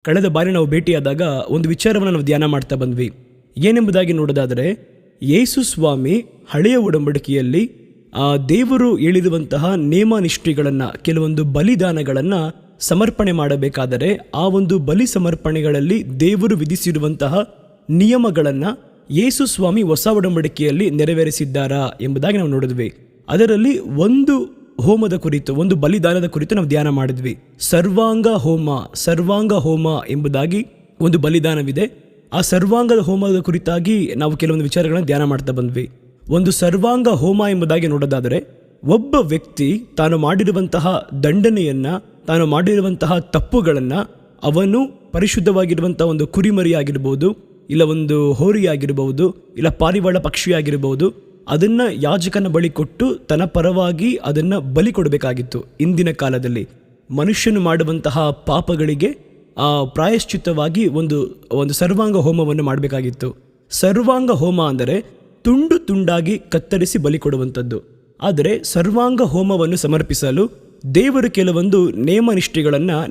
ಕಳೆದ ಬಾರಿ ನಾವು ಭೇಟಿಯಾದಾಗ ಒಂದು ವಿಚಾರವನ್ನು ನಾವು ಧ್ಯಾನ ಮಾಡ್ತಾ ಬಂದ್ವಿ. ಏನೆಂಬುದಾಗಿ ನೋಡೋದಾದರೆ, ಯೇಸು ಸ್ವಾಮಿ ಹಳೆಯ ಒಡಂಬಡಿಕೆಯಲ್ಲಿ ದೇವರು ಹೇಳಿರುವಂತಹ ನೇಮ ನಿಷ್ಠೆಗಳನ್ನು, ಕೆಲವೊಂದು ಬಲಿದಾನಗಳನ್ನು ಸಮರ್ಪಣೆ ಮಾಡಬೇಕಾದರೆ ಆ ಒಂದು ಬಲಿ ಸಮರ್ಪಣೆಗಳಲ್ಲಿ ದೇವರು ವಿಧಿಸಿರುವಂತಹ ನಿಯಮಗಳನ್ನು ಯೇಸು ಸ್ವಾಮಿ ಹೊಸ ಒಡಂಬಡಿಕೆಯಲ್ಲಿ ನೆರವೇರಿಸಿದ್ದಾರಾ ಎಂಬುದಾಗಿ ನಾವು ನೋಡಿದ್ವಿ. ಅದರಲ್ಲಿ ಒಂದು ಹೋಮದ ಕುರಿತು, ಒಂದು ಬಲಿದಾನದ ಕುರಿತು ನಾವು ಧ್ಯಾನ ಮಾಡಿದ್ವಿ. ಸರ್ವಾಂಗ ಹೋಮ ಎಂಬುದಾಗಿ ಒಂದು ಬಲಿದಾನವಿದೆ. ಆ ಸರ್ವಾಂಗದ ಹೋಮದ ಕುರಿತಾಗಿ ನಾವು ಕೆಲವೊಂದು ವಿಚಾರಗಳನ್ನು ಧ್ಯಾನ ಮಾಡ್ತಾ ಬಂದ್ವಿ. ಒಂದು ಸರ್ವಾಂಗ ಹೋಮ ಎಂಬುದಾಗಿ ನೋಡೋದಾದರೆ, ಒಬ್ಬ ವ್ಯಕ್ತಿ ತಾನು ಮಾಡಿರುವಂತಹ ದಂಡನೆಯನ್ನು, ತಾನು ಮಾಡಿರುವಂತಹ ತಪ್ಪುಗಳನ್ನು ಅವನು ಪರಿಶುದ್ಧವಾಗಿರುವಂತಹ ಒಂದು ಕುರಿಮರಿ ಆಗಿರ್ಬೋದು, ಇಲ್ಲ ಒಂದು ಹೋರಿ ಆಗಿರ್ಬೋದು, ಇಲ್ಲ ಪಾರಿವಾಳ ಪಕ್ಷಿ ಆಗಿರ್ಬೋದು, ಅದನ್ನು ಯಾಜಕನ ಬಳಿ ಕೊಟ್ಟು ತನ್ನ ಪರವಾಗಿ ಅದನ್ನು ಬಲಿ ಕೊಡಬೇಕಾಗಿತ್ತು. ಇಂದಿನ ಕಾಲದಲ್ಲಿ ಮನುಷ್ಯನು ಮಾಡುವಂತಹ ಪಾಪಗಳಿಗೆ ಪ್ರಾಯಶ್ಚಿತ್ತವಾಗಿ ಒಂದು ಸರ್ವಾಂಗ ಹೋಮವನ್ನು ಮಾಡಬೇಕಾಗಿತ್ತು. ಸರ್ವಾಂಗ ಹೋಮ ಅಂದರೆ ತುಂಡು ತುಂಡಾಗಿ ಕತ್ತರಿಸಿ ಬಲಿ ಕೊಡುವಂಥದ್ದು. ಆದರೆ ಸರ್ವಾಂಗ ಹೋಮವನ್ನು ಸಮರ್ಪಿಸಲು ದೇವರು ಕೆಲವೊಂದು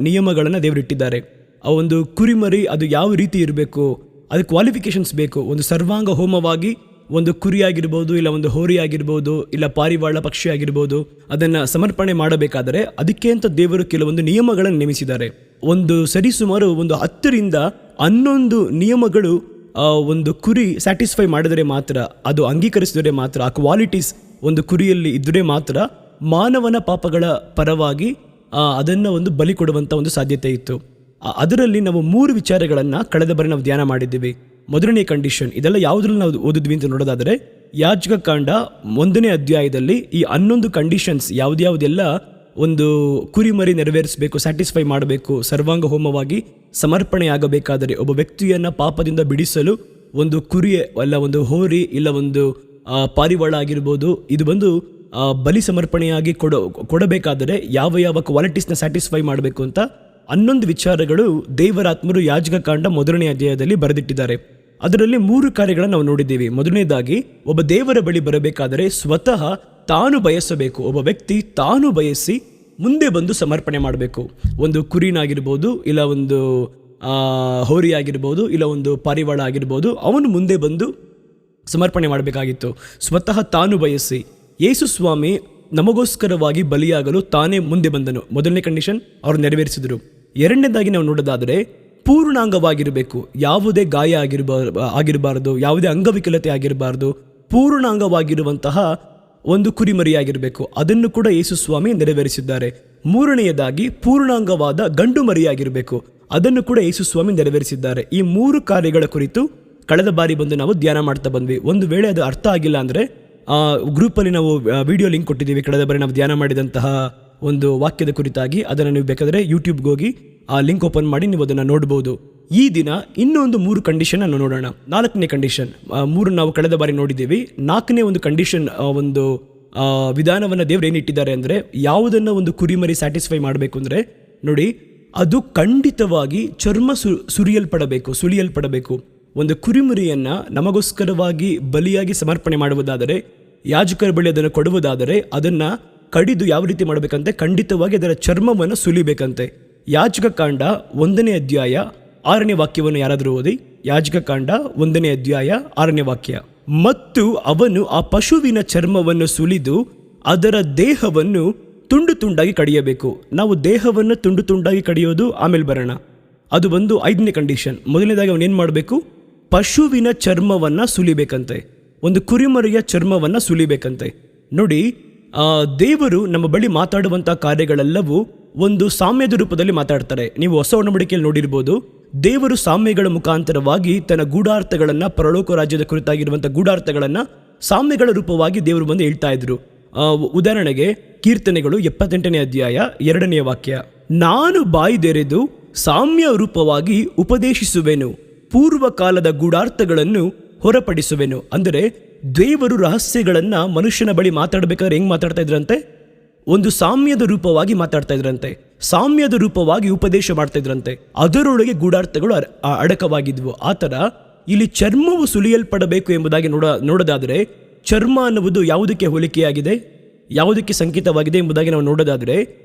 ನಿಯಮಗಳನ್ನು ದೇವರಿಟ್ಟಿದ್ದಾರೆ. ಆ ಒಂದು ಕುರಿಮರಿ ಅದು ಯಾವ ರೀತಿ ಇರಬೇಕು, ಅದು ಕ್ವಾಲಿಫಿಕೇಶನ್ಸ್ ಬೇಕು. ಒಂದು ಸರ್ವಾಂಗ ಹೋಮವಾಗಿ ಒಂದು ಕುರಿ ಆಗಿರ್ಬೋದು, ಇಲ್ಲ ಒಂದು ಹೋರಿ ಆಗಿರ್ಬೋದು, ಇಲ್ಲ ಪಾರಿವಾಳ ಪಕ್ಷಿ ಆಗಿರ್ಬೋದು, ಅದನ್ನು ಸಮರ್ಪಣೆ ಮಾಡಬೇಕಾದರೆ ಅದಕ್ಕೆ ಅಂತ ದೇವರು ಕೆಲವೊಂದು ನಿಯಮಗಳನ್ನು ನೇಮಿಸಿದ್ದಾರೆ. ಒಂದು ಸರಿಸುಮಾರು 10 ರಿಂದ 11 ನಿಯಮಗಳು ಒಂದು ಕುರಿ ಸ್ಯಾಟಿಸ್ಫೈ ಮಾಡಿದರೆ ಮಾತ್ರ, ಅದು ಅಂಗೀಕರಿಸಿದರೆ ಮಾತ್ರ, ಆ ಕ್ವಾಲಿಟೀಸ್ ಒಂದು ಕುರಿಯಲ್ಲಿ ಇದ್ದರೆ ಮಾತ್ರ ಮಾನವನ ಪಾಪಗಳ ಪರವಾಗಿ ಅದನ್ನು ಒಂದು ಬಲಿ ಕೊಡುವಂಥ ಒಂದು ಸಾಧ್ಯತೆ ಇತ್ತು. ಅದರಲ್ಲಿ ನಾವು 3 ವಿಚಾರಗಳನ್ನು ಕಳೆದ ಬಾರಿ ನಾವು ಧ್ಯಾನ ಮಾಡಿದ್ದೀವಿ. ಮೊದಲನೇ ಕಂಡೀಷನ್, ಇದೆಲ್ಲ ಯಾವುದ್ರಲ್ಲಿ ನಾವು ಓದಿದ್ವಿ ಅಂತ ನೋಡೋದಾದರೆ, ಯಾಜಕಕಾಂಡ 1ನೇ ಅಧ್ಯಾಯದಲ್ಲಿ ಈ 11 ಕಂಡೀಷನ್ಸ್ ಯಾವುದ್ಯಾವುದೆಲ್ಲ ಒಂದು ಕುರಿಮರಿ ನೆರವೇರಿಸಬೇಕು, ಸ್ಯಾಟಿಸ್ಫೈ ಮಾಡಬೇಕು, ಸರ್ವಾಂಗ ಹೋಮವಾಗಿ ಸಮರ್ಪಣೆಯಾಗಬೇಕಾದರೆ, ಒಬ್ಬ ವ್ಯಕ್ತಿಯನ್ನು ಪಾಪದಿಂದ ಬಿಡಿಸಲು ಒಂದು ಕುರಿ ಅಲ್ಲ ಒಂದು ಹೋರಿ ಇಲ್ಲ ಒಂದು ಪಾರಿವಾಳ ಆಗಿರ್ಬೋದು, ಇದು ಬಂದು ಬಲಿ ಸಮರ್ಪಣೆಯಾಗಿ ಕೊಡಬೇಕಾದರೆ ಯಾವ ಕ್ವಾಲಿಟೀಸ್ನ ಸ್ಯಾಟಿಸ್ಫೈ ಮಾಡಬೇಕು ಅಂತ 11 ವಿಚಾರಗಳು ದೇವರಾತ್ಮರು ಯಾಜಕಕಾಂಡ 1ನೇ ಅಧ್ಯಾಯದಲ್ಲಿ ಬರೆದಿಟ್ಟಿದ್ದಾರೆ. ಅದರಲ್ಲಿ 3 ಕಾರ್ಯಗಳನ್ನು ನಾವು ನೋಡಿದ್ದೀವಿ. ಮೊದಲನೇದಾಗಿ, ಒಬ್ಬ ದೇವರ ಬಳಿ ಬರಬೇಕಾದರೆ ಸ್ವತಃ ತಾನು ಬಯಸಬೇಕು. ಒಬ್ಬ ವ್ಯಕ್ತಿ ತಾನು ಬಯಸಿ ಮುಂದೆ ಬಂದು ಸಮರ್ಪಣೆ ಮಾಡಬೇಕು. ಒಂದು ಕುರಿನಾಗಿರ್ಬೋದು, ಇಲ್ಲ ಒಂದು ಹೋರಿ ಆಗಿರ್ಬೋದು, ಇಲ್ಲ ಒಂದು ಪಾರಿವಾಳ ಆಗಿರ್ಬೋದು, ಅವನು ಮುಂದೆ ಬಂದು ಸಮರ್ಪಣೆ ಮಾಡಬೇಕಾಗಿತ್ತು. ಸ್ವತಃ ತಾನು ಬಯಸಿ ಯೇಸು ಸ್ವಾಮಿ ನಮಗೋಸ್ಕರವಾಗಿ ಬಲಿಯಾಗಲು ತಾನೇ ಮುಂದೆ ಬಂದನು. ಮೊದಲನೇ ಕಂಡೀಷನ್ ಅವರು ನೆರವೇರಿಸಿದರು. ಎರಡನೇದಾಗಿ ನಾವು ನೋಡೋದಾದರೆ, ಪೂರ್ಣಾಂಗವಾಗಿರಬೇಕು. ಯಾವುದೇ ಗಾಯ ಆಗಿರಬಾರ್ದು, ಯಾವುದೇ ಅಂಗವಿಕಲತೆ ಆಗಿರಬಾರ್ದು, ಪೂರ್ಣಾಂಗವಾಗಿರುವಂತಹ ಒಂದು ಕುರಿಮರಿಯಾಗಿರಬೇಕು. ಅದನ್ನು ಕೂಡ ಯೇಸು ಸ್ವಾಮಿ ನೆರವೇರಿಸಿದ್ದಾರೆ. ಮೂರನೆಯದಾಗಿ, ಪೂರ್ಣಾಂಗವಾದ ಗಂಡು ಮರಿಯಾಗಿರಬೇಕು. ಅದನ್ನು ಕೂಡ ಯೇಸು ಸ್ವಾಮಿ ನೆರವೇರಿಸಿದ್ದಾರೆ. ಈ 3 ಕಾರ್ಯಗಳ ಕುರಿತು ಕಳೆದ ಬಾರಿ ಬಂದು ನಾವು ಧ್ಯಾನ ಮಾಡ್ತಾ ಬಂದ್ವಿ. ಒಂದು ವೇಳೆ ಅದು ಅರ್ಥ ಆಗಿಲ್ಲ ಅಂದರೆ ಗ್ರೂಪಲ್ಲಿ ನಾವು ವಿಡಿಯೋ ಲಿಂಕ್ ಕೊಟ್ಟಿದ್ದೀವಿ. ಕಳೆದ ಬಾರಿ ನಾವು ಧ್ಯಾನ ಮಾಡಿದಂತಹ ಒಂದು ವಾಕ್ಯದ ಕುರಿತಾಗಿ ಅದನ್ನು ನೀವು ಬೇಕಾದರೆ ಯೂಟ್ಯೂಬ್ಗೆ ಹೋಗಿ ಆ ಲಿಂಕ್ ಓಪನ್ ಮಾಡಿ ನೀವು ಅದನ್ನು ನೋಡ್ಬೋದು. ಈ ದಿನ ಇನ್ನೊಂದು 3 ಕಂಡೀಷನ್ ಅನ್ನು ನೋಡೋಣ. 4ನೇ ಕಂಡೀಷನ್, 3 ನಾವು ಕಳೆದ ಬಾರಿ ನೋಡಿದ್ದೀವಿ. 4ನೇ ಒಂದು ಕಂಡೀಷನ್, ಒಂದು ವಿಧಾನವನ್ನು ದೇವರು ಏನಿಟ್ಟಿದ್ದಾರೆ ಅಂದರೆ, ಯಾವುದನ್ನು ಒಂದು ಕುರಿಮರಿ ಸ್ಯಾಟಿಸ್ಫೈ ಮಾಡಬೇಕು ಅಂದರೆ ನೋಡಿ, ಅದು ಖಂಡಿತವಾಗಿ ಚರ್ಮ ಸುಲಿಯಲ್ಪಡಬೇಕು. ಒಂದು ಕುರಿಮರಿಯನ್ನು ನಮಗೋಸ್ಕರವಾಗಿ ಬಲಿಯಾಗಿ ಸಮರ್ಪಣೆ ಮಾಡುವುದಾದರೆ, ಯಾಜಕರ ಬಳಿ ಅದನ್ನು ಕೊಡುವುದಾದರೆ, ಅದನ್ನು ಕಡಿದು ಯಾವ ರೀತಿ ಮಾಡಬೇಕಂತೆ, ಖಂಡಿತವಾಗಿ ಅದರ ಚರ್ಮವನ್ನು ಸುಲಿಬೇಕಂತೆ. ಯಾಜಕಕಾಂಡ 1ನೇ ಅಧ್ಯಾಯ 6ನೇ ವಾಕ್ಯವನ್ನು ಯಾರಾದರೂ ಓದಿ. ಯಾಜಕಕಾಂಡ 1ನೇ ಅಧ್ಯಾಯ 6ನೇ ವಾಕ್ಯ. ಮತ್ತು ಅವನು ಆ ಪಶುವಿನ ಚರ್ಮವನ್ನು ಸುಲಿದು ಅದರ ದೇಹವನ್ನು ತುಂಡು ತುಂಡಾಗಿ ಕಡಿಯಬೇಕು. ನಾವು ದೇಹವನ್ನು ತುಂಡು ತುಂಡಾಗಿ ಕಡಿಯೋದು ಆಮೇಲೆ ಬರೋಣ. ಅದು ಒಂದು 5ನೇ ಕಂಡೀಷನ್. ಮೊದಲನೇದಾಗಿ ಅವನೇನು ಮಾಡಬೇಕು, ಪಶುವಿನ ಚರ್ಮವನ್ನು ಸುಲಿಬೇಕಂತೆ, ಒಂದು ಕುರಿಮರಿಯ ಚರ್ಮವನ್ನು ಸುಲಿಬೇಕಂತೆ. ನೋಡಿ, ದೇವರು ನಮ್ಮ ಬಳಿ ಮಾತಾಡುವಂಥ ಕಾರ್ಯಗಳೆಲ್ಲವೂ ಒಂದು ಸಾಮ್ಯದ ರೂಪದಲ್ಲಿ ಮಾತಾಡ್ತಾರೆ. ನೀವು ಹೊಸ ಒಡಂಬಡಿಕೆಯಲ್ಲಿ ನೋಡಿರ್ಬೋದು, ದೇವರು ಸಾಮ್ಯಗಳ ಮುಖಾಂತರವಾಗಿ ತನ್ನ ಗೂಢಾರ್ಥಗಳನ್ನು, ಪರಲೋಕ ರಾಜ್ಯದ ಕುರಿತಾಗಿರುವಂಥ ಗೂಢಾರ್ಥಗಳನ್ನು ಸಾಮ್ಯಗಳ ರೂಪವಾಗಿ ದೇವರು ಬಂದು ಹೇಳ್ತಾ ಇದ್ರು. ಉದಾಹರಣೆಗೆ ಕೀರ್ತನೆಗಳು 78ನೇ ಅಧ್ಯಾಯ 2ನೇ ವಾಕ್ಯ, ನಾನು ಬಾಯ್ದೆರೆದು ಸಾಮ್ಯ ರೂಪವಾಗಿ ಉಪದೇಶಿಸುವೆನು, ಪೂರ್ವಕಾಲದ ಗೂಢಾರ್ಥಗಳನ್ನು ಹೊರಪಡಿಸುವೆನು. ಅಂದರೆ ದೇವರು ರಹಸ್ಯಗಳನ್ನು ಮನುಷ್ಯನ ಬಳಿ ಮಾತಾಡಬೇಕಾದ್ರೆ ಹೆಂಗೆ ಮಾತಾಡ್ತಾ ಇದ್ರಂತೆ, ಒಂದು ಸಾಮ್ಯದ ರೂಪವಾಗಿ ಮಾತಾಡ್ತಾ ಇದ್ರಂತೆ, ಸಾಮ್ಯದ ರೂಪವಾಗಿ ಉಪದೇಶ ಮಾಡ್ತಾ ಇದ್ರಂತೆ. ಅದರೊಳಗೆ ಗೂಢಾರ್ಥಗಳು ಅಡಕವಾಗಿದ್ವು. ಆ ಥರ ಇಲ್ಲಿ ಚರ್ಮವು ಸುಲಿಯಲ್ಪಡಬೇಕು ಎಂಬುದಾಗಿ ನೋಡೋದಾದರೆ, ಚರ್ಮ ಅನ್ನುವುದು ಯಾವುದಕ್ಕೆ ಹೋಲಿಕೆಯಾಗಿದೆ, ಯಾವುದಕ್ಕೆ ಸಂಕೇತವಾಗಿದೆ ಎಂಬುದಾಗಿ ನಾವು ನೋಡೋದಾದರೆ,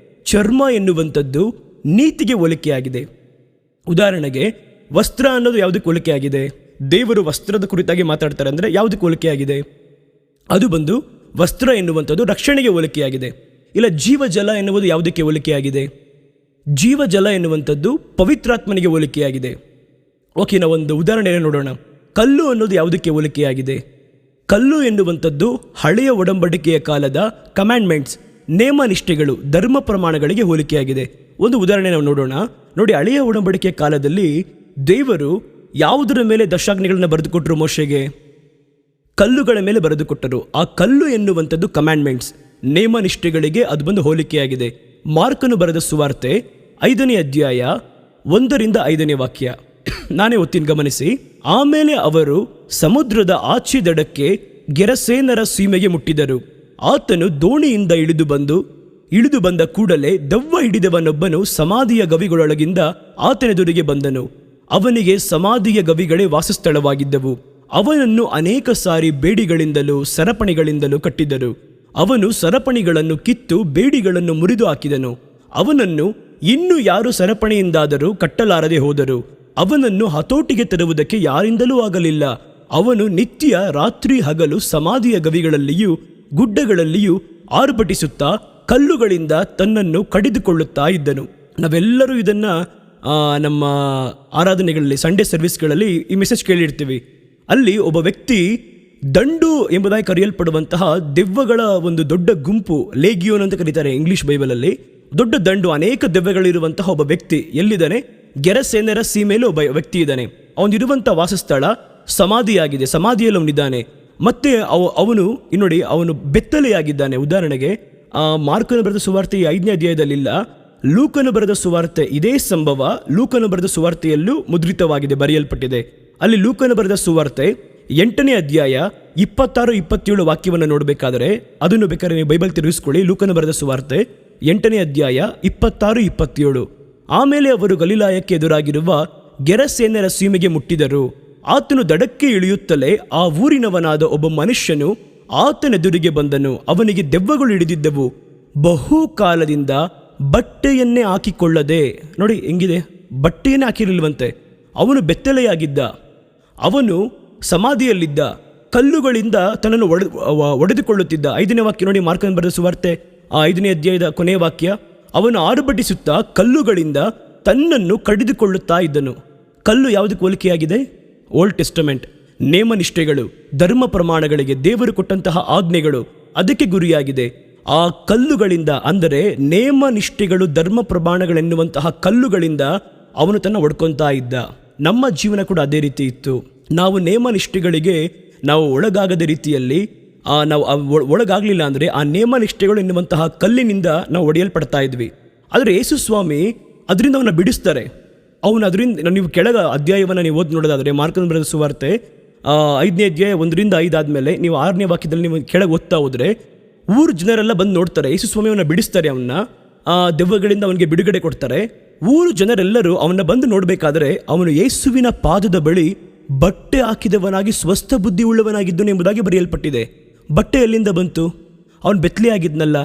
ಚರ್ಮ ಎನ್ನುವಂಥದ್ದು ನೀತಿಗೆ ಹೋಲಿಕೆಯಾಗಿದೆ. ಉದಾಹರಣೆಗೆ ವಸ್ತ್ರ ಅನ್ನೋದು ಯಾವುದಕ್ಕೆ ಹೋಲಿಕೆ ಆಗಿದೆ? ದೇವರು ವಸ್ತ್ರದ ಕುರಿತಾಗಿ ಮಾತಾಡ್ತಾರೆ ಅಂದರೆ ಯಾವುದಕ್ಕೆ ಹೋಲಿಕೆ ಆಗಿದೆ? ಅದು ಬಂದು ವಸ್ತ್ರ ಎನ್ನುವಂಥದ್ದು ರಕ್ಷಣೆಗೆ ಹೋಲಿಕೆಯಾಗಿದೆ. ಇಲ್ಲ ಜೀವಜಲ ಎನ್ನುವುದು ಯಾವುದಕ್ಕೆ ಹೋಲಿಕೆಯಾಗಿದೆ? ಜೀವಜಲ ಎನ್ನುವಂಥದ್ದು ಪವಿತ್ರಾತ್ಮನಿಗೆ ಹೋಲಿಕೆಯಾಗಿದೆ. ಓಕೆ, ನಾವು ಒಂದು ಉದಾಹರಣೆಯನ್ನು ನೋಡೋಣ. ಕಲ್ಲು ಅನ್ನೋದು ಯಾವುದಕ್ಕೆ ಹೋಲಿಕೆಯಾಗಿದೆ? ಕಲ್ಲು ಎನ್ನುವಂಥದ್ದು ಹಳೆಯ ಒಡಂಬಡಿಕೆಯ ಕಾಲದ ಕಮ್ಯಾಂಡ್ಮೆಂಟ್ಸ್, ನೇಮ ನಿಷ್ಠೆಗಳು, ಧರ್ಮ ಪ್ರಮಾಣಗಳಿಗೆ ಹೋಲಿಕೆಯಾಗಿದೆ. ಒಂದು ಉದಾಹರಣೆ ನಾವು ನೋಡೋಣ. ನೋಡಿ, ಹಳೆಯ ಒಡಂಬಡಿಕೆಯ ಕಾಲದಲ್ಲಿ ದೇವರು ಯಾವುದರ ಮೇಲೆ ದಶಾಜ್ಞೆಗಳನ್ನು ಬರೆದುಕೊಟ್ಟರು? ಮೋಶೆಗೆ ಕಲ್ಲುಗಳ ಮೇಲೆ ಬರೆದುಕೊಟ್ಟರು. ಆ ಕಲ್ಲು ಎನ್ನುವಂಥದ್ದು ಕಮ್ಯಾಂಡ್ಮೆಂಟ್ಸ್, ನೇಮ ನಿಷ್ಠೆಗಳಿಗೆ ಅದು ಬಂದು ಹೋಲಿಕೆಯಾಗಿದೆ. ಮಾರ್ಕನು ಬರೆದ ಸುವಾರ್ತೆ 5ನೇ ಅಧ್ಯಾಯ 1ರಿಂದ 5ನೇ ವಾಕ್ಯ ನಾನೇ ಓದ್ತೀನಿ, ಗಮನಿಸಿ. ಆಮೇಲೆ ಅವರು ಸಮುದ್ರದ ಆಚೆ ದಡಕ್ಕೆ ಗೆರಸೇನರ ಸೀಮೆಗೆ ಮುಟ್ಟಿದರು. ಆತನು ದೋಣಿಯಿಂದ ಇಳಿದು ಬಂದ ಕೂಡಲೇ ದೆವ್ವ ಹಿಡಿದವನೊಬ್ಬನು ಸಮಾಧಿಯ ಗವಿಗಳೊಳಗಿಂದ ಆತನೆದುರಿಗೆ ಬಂದನು. ಅವನಿಗೆ ಸಮಾಧಿಯ ಗವಿಗಳೇ ವಾಸಸ್ಥಳವಾಗಿದ್ದವು. ಅವನನ್ನು ಅನೇಕ ಸಾರಿ ಬೇಡಿಗಳಿಂದಲೂ ಸರಪಣಿಗಳಿಂದಲೂ ಕಟ್ಟಿದರು. ಅವನು ಸರಪಣಿಗಳನ್ನು ಕಿತ್ತು ಬೇಡಿಗಳನ್ನು ಮುರಿದು ಹಾಕಿದನು. ಅವನನ್ನು ಇನ್ನು ಯಾರು ಸರಪಣಿಯಿಂದಾದರೂ ಕಟ್ಟಲಾರದೆ ಹೋದರು. ಅವನನ್ನು ಹತೋಟಿಗೆ ತರುವುದಕ್ಕೆ ಯಾರಿಂದಲೂ ಆಗಲಿಲ್ಲ. ಅವನು ನಿತ್ಯ ರಾತ್ರಿ ಹಗಲು ಸಮಾಧಿಯ ಗವಿಗಳಲ್ಲಿಯೂ ಗುಡ್ಡಗಳಲ್ಲಿಯೂ ಆರ್ಭಟಿಸುತ್ತಾ ಕಲ್ಲುಗಳಿಂದ ತನ್ನನ್ನು ಕಡಿದುಕೊಳ್ಳುತ್ತಾ ಇದ್ದನು. ನಾವೆಲ್ಲರೂ ಇದನ್ನು ನಮ್ಮ ಆರಾಧನೆಗಳಲ್ಲಿ, ಸಂಡೇ ಸರ್ವಿಸ್ಗಳಲ್ಲಿ ಈ ಮೆಸೇಜ್ ಕೇಳಿರ್ತೀವಿ. ಅಲ್ಲಿ ಒಬ್ಬ ವ್ಯಕ್ತಿ ದಂಡು ಎಂಬುದಾಗಿ ಕರೆಯಲ್ಪಡುವಂತಹ ದೆವ್ವಗಳ ಒಂದು ದೊಡ್ಡ ಗುಂಪು, ಲೇಗಿಯೋನ್ ಅಂತ ಕರೀತಾರೆ ಇಂಗ್ಲಿಷ್ ಬೈಬಲಲ್ಲಿ, ದೊಡ್ಡ ದಂಡು, ಅನೇಕ ದೆವ್ವಗಳಿರುವಂತಹ ಒಬ್ಬ ವ್ಯಕ್ತಿ ಎಲ್ಲಿದ್ದಾನೆ? ಗೆರಸೇನರ ಸೀಮೆಯಲ್ಲಿ ಒಬ್ಬ ವ್ಯಕ್ತಿ ಇದ್ದಾನೆ. ಅವನಿರುವಂಥ ವಾಸಸ್ಥಳ ಸಮಾಧಿಯಾಗಿದೆ. ಸಮಾಧಿಯಲ್ಲಿ ಅವನಿದ್ದಾನೆ. ಮತ್ತೆ ಅವನು ನೋಡಿ, ಅವನು ಬೆತ್ತಲೆಯಾಗಿದ್ದಾನೆ. ಉದಾಹರಣೆಗೆ ಮಾರ್ಕನು ಬರೆದ ಸುವಾರ್ತೆ 5ನೇ ಅಧ್ಯಾಯದಲ್ಲಿಲ್ಲ, ಲೂಕನು ಬರೆದ ಸುವಾರ್ತೆ ಇದೇ ಸಂಭವ ಲೂಕನು ಬರೆದ ಸುವಾರ್ತೆಯಲ್ಲೂ ಮುದ್ರಿತವಾಗಿದೆ, ಬರೆಯಲ್ಪಟ್ಟಿದೆ. ಅಲ್ಲಿ ಲೂಕನು ಬರೆದ ಸುವಾರ್ತೆ 8ನೇ ಅಧ್ಯಾಯ 26-27 ವಾಕ್ಯವನ್ನು ನೋಡಬೇಕಾದರೆ, ಅದನ್ನು ಬೇಕಾದ್ರೆ ನೀವು ಬೈಬಲ್ ತಿರುಗಿಸ್ಕೊಳ್ಳಿ. ಲೂಕನು ಬರೆದ ಸುವಾರ್ತೆ 8ನೇ ಅಧ್ಯಾಯ 26-27. ಆಮೇಲೆ ಅವರು ಗಲಿಲಾಯಕ್ಕೆ ಎದುರಾಗಿರುವ ಗೆರಸೇನರ ಸೀಮೆಗೆ ಮುಟ್ಟಿದರು. ಆತನು ದಡಕ್ಕೆ ಇಳಿಯುತ್ತಲೇ ಆ ಊರಿನವನಾದ ಒಬ್ಬ ಮನುಷ್ಯನು ಆತನೆದುರಿಗೆ ಬಂದನು. ಅವನಿಗೆ ದೆವ್ವಗಳು ಹಿಡಿದಿದ್ದವು. ಬಹು ಕಾಲದಿಂದ ಬಟ್ಟೆಯನ್ನೇ ಹಾಕಿಕೊಳ್ಳದೆ, ನೋಡಿ ಹೆಂಗಿದೆ, ಬಟ್ಟೆಯನ್ನೇ ಹಾಕಿರಲಿಲ್ವಂತೆ. ಅವನು ಬೆತ್ತಲೆಯಾಗಿದ್ದ, ಅವನು ಸಮಾಧಿಯಲ್ಲಿದ್ದ, ಕಲ್ಲುಗಳಿಂದ ತನ್ನನ್ನು ಒಡೆದುಕೊಳ್ಳುತ್ತಿದ್ದ. 5ನೇ ವಾಕ್ಯ ನೋಡಿ, ಮಾರ್ಕನ ಬರೆದ ಸುವಾರ್ತೆ 5ನೇ ಅಧ್ಯಾಯದ ಕೊನೆಯ ವಾಕ್ಯ. ಅವನು ಆರ್ಭಟಿಸುತ್ತಾ ಕಲ್ಲುಗಳಿಂದ ತನ್ನನ್ನು ಕಡಿದುಕೊಳ್ಳುತ್ತಾ ಇದ್ದನು. ಕಲ್ಲು ಯಾವುದಕ್ಕೆ ಹೋಲಿಕೆಯಾಗಿದೆ? ಓಲ್ಡ್ ಟೆಸ್ಟಮೆಂಟ್, ನೇಮನಿಷ್ಠೆಗಳು, ಧರ್ಮ ಪ್ರಮಾಣಗಳಿಗೆ, ದೇವರು ಕೊಟ್ಟಂತಹ ಆಜ್ಞೆಗಳು, ಅದಕ್ಕೆ ಗುರಿಯಾಗಿದೆ. ಆ ಕಲ್ಲುಗಳಿಂದ, ಅಂದರೆ ನೇಮನಿಷ್ಠೆಗಳು, ಧರ್ಮ ಪ್ರಮಾಣಗಳೆನ್ನುವಂತಹ ಕಲ್ಲುಗಳಿಂದ ಅವನು ತನ್ನ ಒಡ್ಕೊತಾ ಇದ್ದ. ನಮ್ಮ ಜೀವನ ಕೂಡ ಅದೇ ರೀತಿ ಇತ್ತು. ನಾವು ನೇಮನಿಷ್ಠೆಗಳಿಗೆ ನಾವು ಒಳಗಾಗದ ರೀತಿಯಲ್ಲಿ ನಾವು ಒಳಗಾಗಲಿಲ್ಲ ಅಂದರೆ ಆ ನೇಮನಿಷ್ಠೆಗಳು ಎನ್ನುವಂತಹ ಕಲ್ಲಿನಿಂದ ನಾವು ಒಡೆಯಲ್ಪಡ್ತಾ ಇದ್ವಿ. ಆದರೆ ಯೇಸು ಸ್ವಾಮಿ ಅದರಿಂದ ಅವನ್ನ ಬಿಡಿಸ್ತಾರೆ. ಅದರಿಂದ ನೀವು ಕೆಳಗ ಅಧ್ಯಾಯವನ್ನು ನೀವು ಓದಿ ನೋಡೋದಾದರೆ, ಮಾರ್ಕನ ಬರೆದ ಸುವಾರ್ತೆ 5ನೇ ಅಧ್ಯಾಯ 1-5 ಆದಮೇಲೆ ನೀವು 6ನೇ ವಾಕ್ಯದಲ್ಲಿ ನೀವು ಕೆಳಗೆ ಓದ್ತಾ ಹೋದರೆ, ಊರು ಜನರೆಲ್ಲ ಬಂದು ನೋಡ್ತಾರೆ. ಯೇಸು ಸ್ವಾಮಿ ಅವನ್ನ ಬಿಡಿಸ್ತಾರೆ. ಅವನ್ನ ದೆವ್ವಗಳಿಂದ ಅವನಿಗೆ ಬಿಡುಗಡೆ ಕೊಡ್ತಾರೆ. ಊರು ಜನರೆಲ್ಲರೂ ಅವನ್ನ ಬಂದು ನೋಡಬೇಕಾದ್ರೆ, ಅವನು ಯೇಸುವಿನ ಪಾದದ ಬಳಿ ಬಟ್ಟೆ ಹಾಕಿದವನಾಗಿ ಸ್ವಸ್ಥ ಬುದ್ಧಿ ಉಳ್ಳವನಾಗಿದ್ದನು ಎಂಬುದಾಗಿ ಬರೆಯಲ್ಪಟ್ಟಿದೆ. ಬಟ್ಟೆ ಎಲ್ಲಿಂದ ಬಂತು? ಅವನು ಬೆತ್ತಲೆ ಆಗಿದ್ನಲ್ಲ.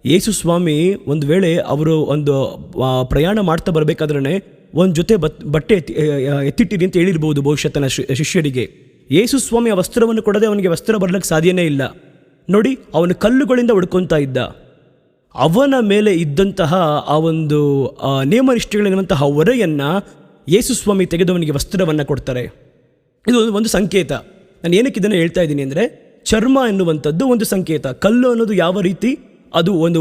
ಯೇಸು ಸ್ವಾಮಿ ಒಂದು ವೇಳೆ ಅವರು ಒಂದು ಪ್ರಯಾಣ ಮಾಡ್ತಾ ಬರಬೇಕಾದ್ರೆ ಒಂದು ಜೊತೆ ಬಟ್ಟೆ ಎತ್ತಿಟ್ಟಿರಿ ಅಂತ ಹೇಳಿರ್ಬೋದು ಬಹುಶಃ ತನ್ನ ಶಿಷ್ಯರಿಗೆ. ಯೇಸು ಸ್ವಾಮಿ ಆ ವಸ್ತ್ರವನ್ನು ಕೊಡದೆ ಅವನಿಗೆ ವಸ್ತ್ರ ಬರಲಿಕ್ಕೆ ಸಾಧ್ಯನೇ ಇಲ್ಲ. ನೋಡಿ, ಅವನು ಕಲ್ಲುಗಳಿಂದ ಹೊಡ್ಕೊತಾ ಇದ್ದ. ಅವನ ಮೇಲೆ ಇದ್ದಂತಹ ಆ ಒಂದು ನೇಮನಿಷ್ಠೆಗಳೆನ್ನುವಂತಹ ಹೊರೆಯನ್ನು ಯೇಸು ಸ್ವಾಮಿ ತೆಗೆದವನಿಗೆ ವಸ್ತ್ರವನ್ನು ಕೊಡ್ತಾರೆ. ಇದು ಒಂದು ಸಂಕೇತ. ನಾನು ಏನಕ್ಕೆ ಇದನ್ನು ಹೇಳ್ತಾ ಇದ್ದೀನಿ ಅಂದರೆ, ಚರ್ಮ ಎನ್ನುವಂಥದ್ದು ಒಂದು ಸಂಕೇತ. ಕಲ್ಲು ಅನ್ನೋದು ಯಾವ ರೀತಿ ಅದು ಒಂದು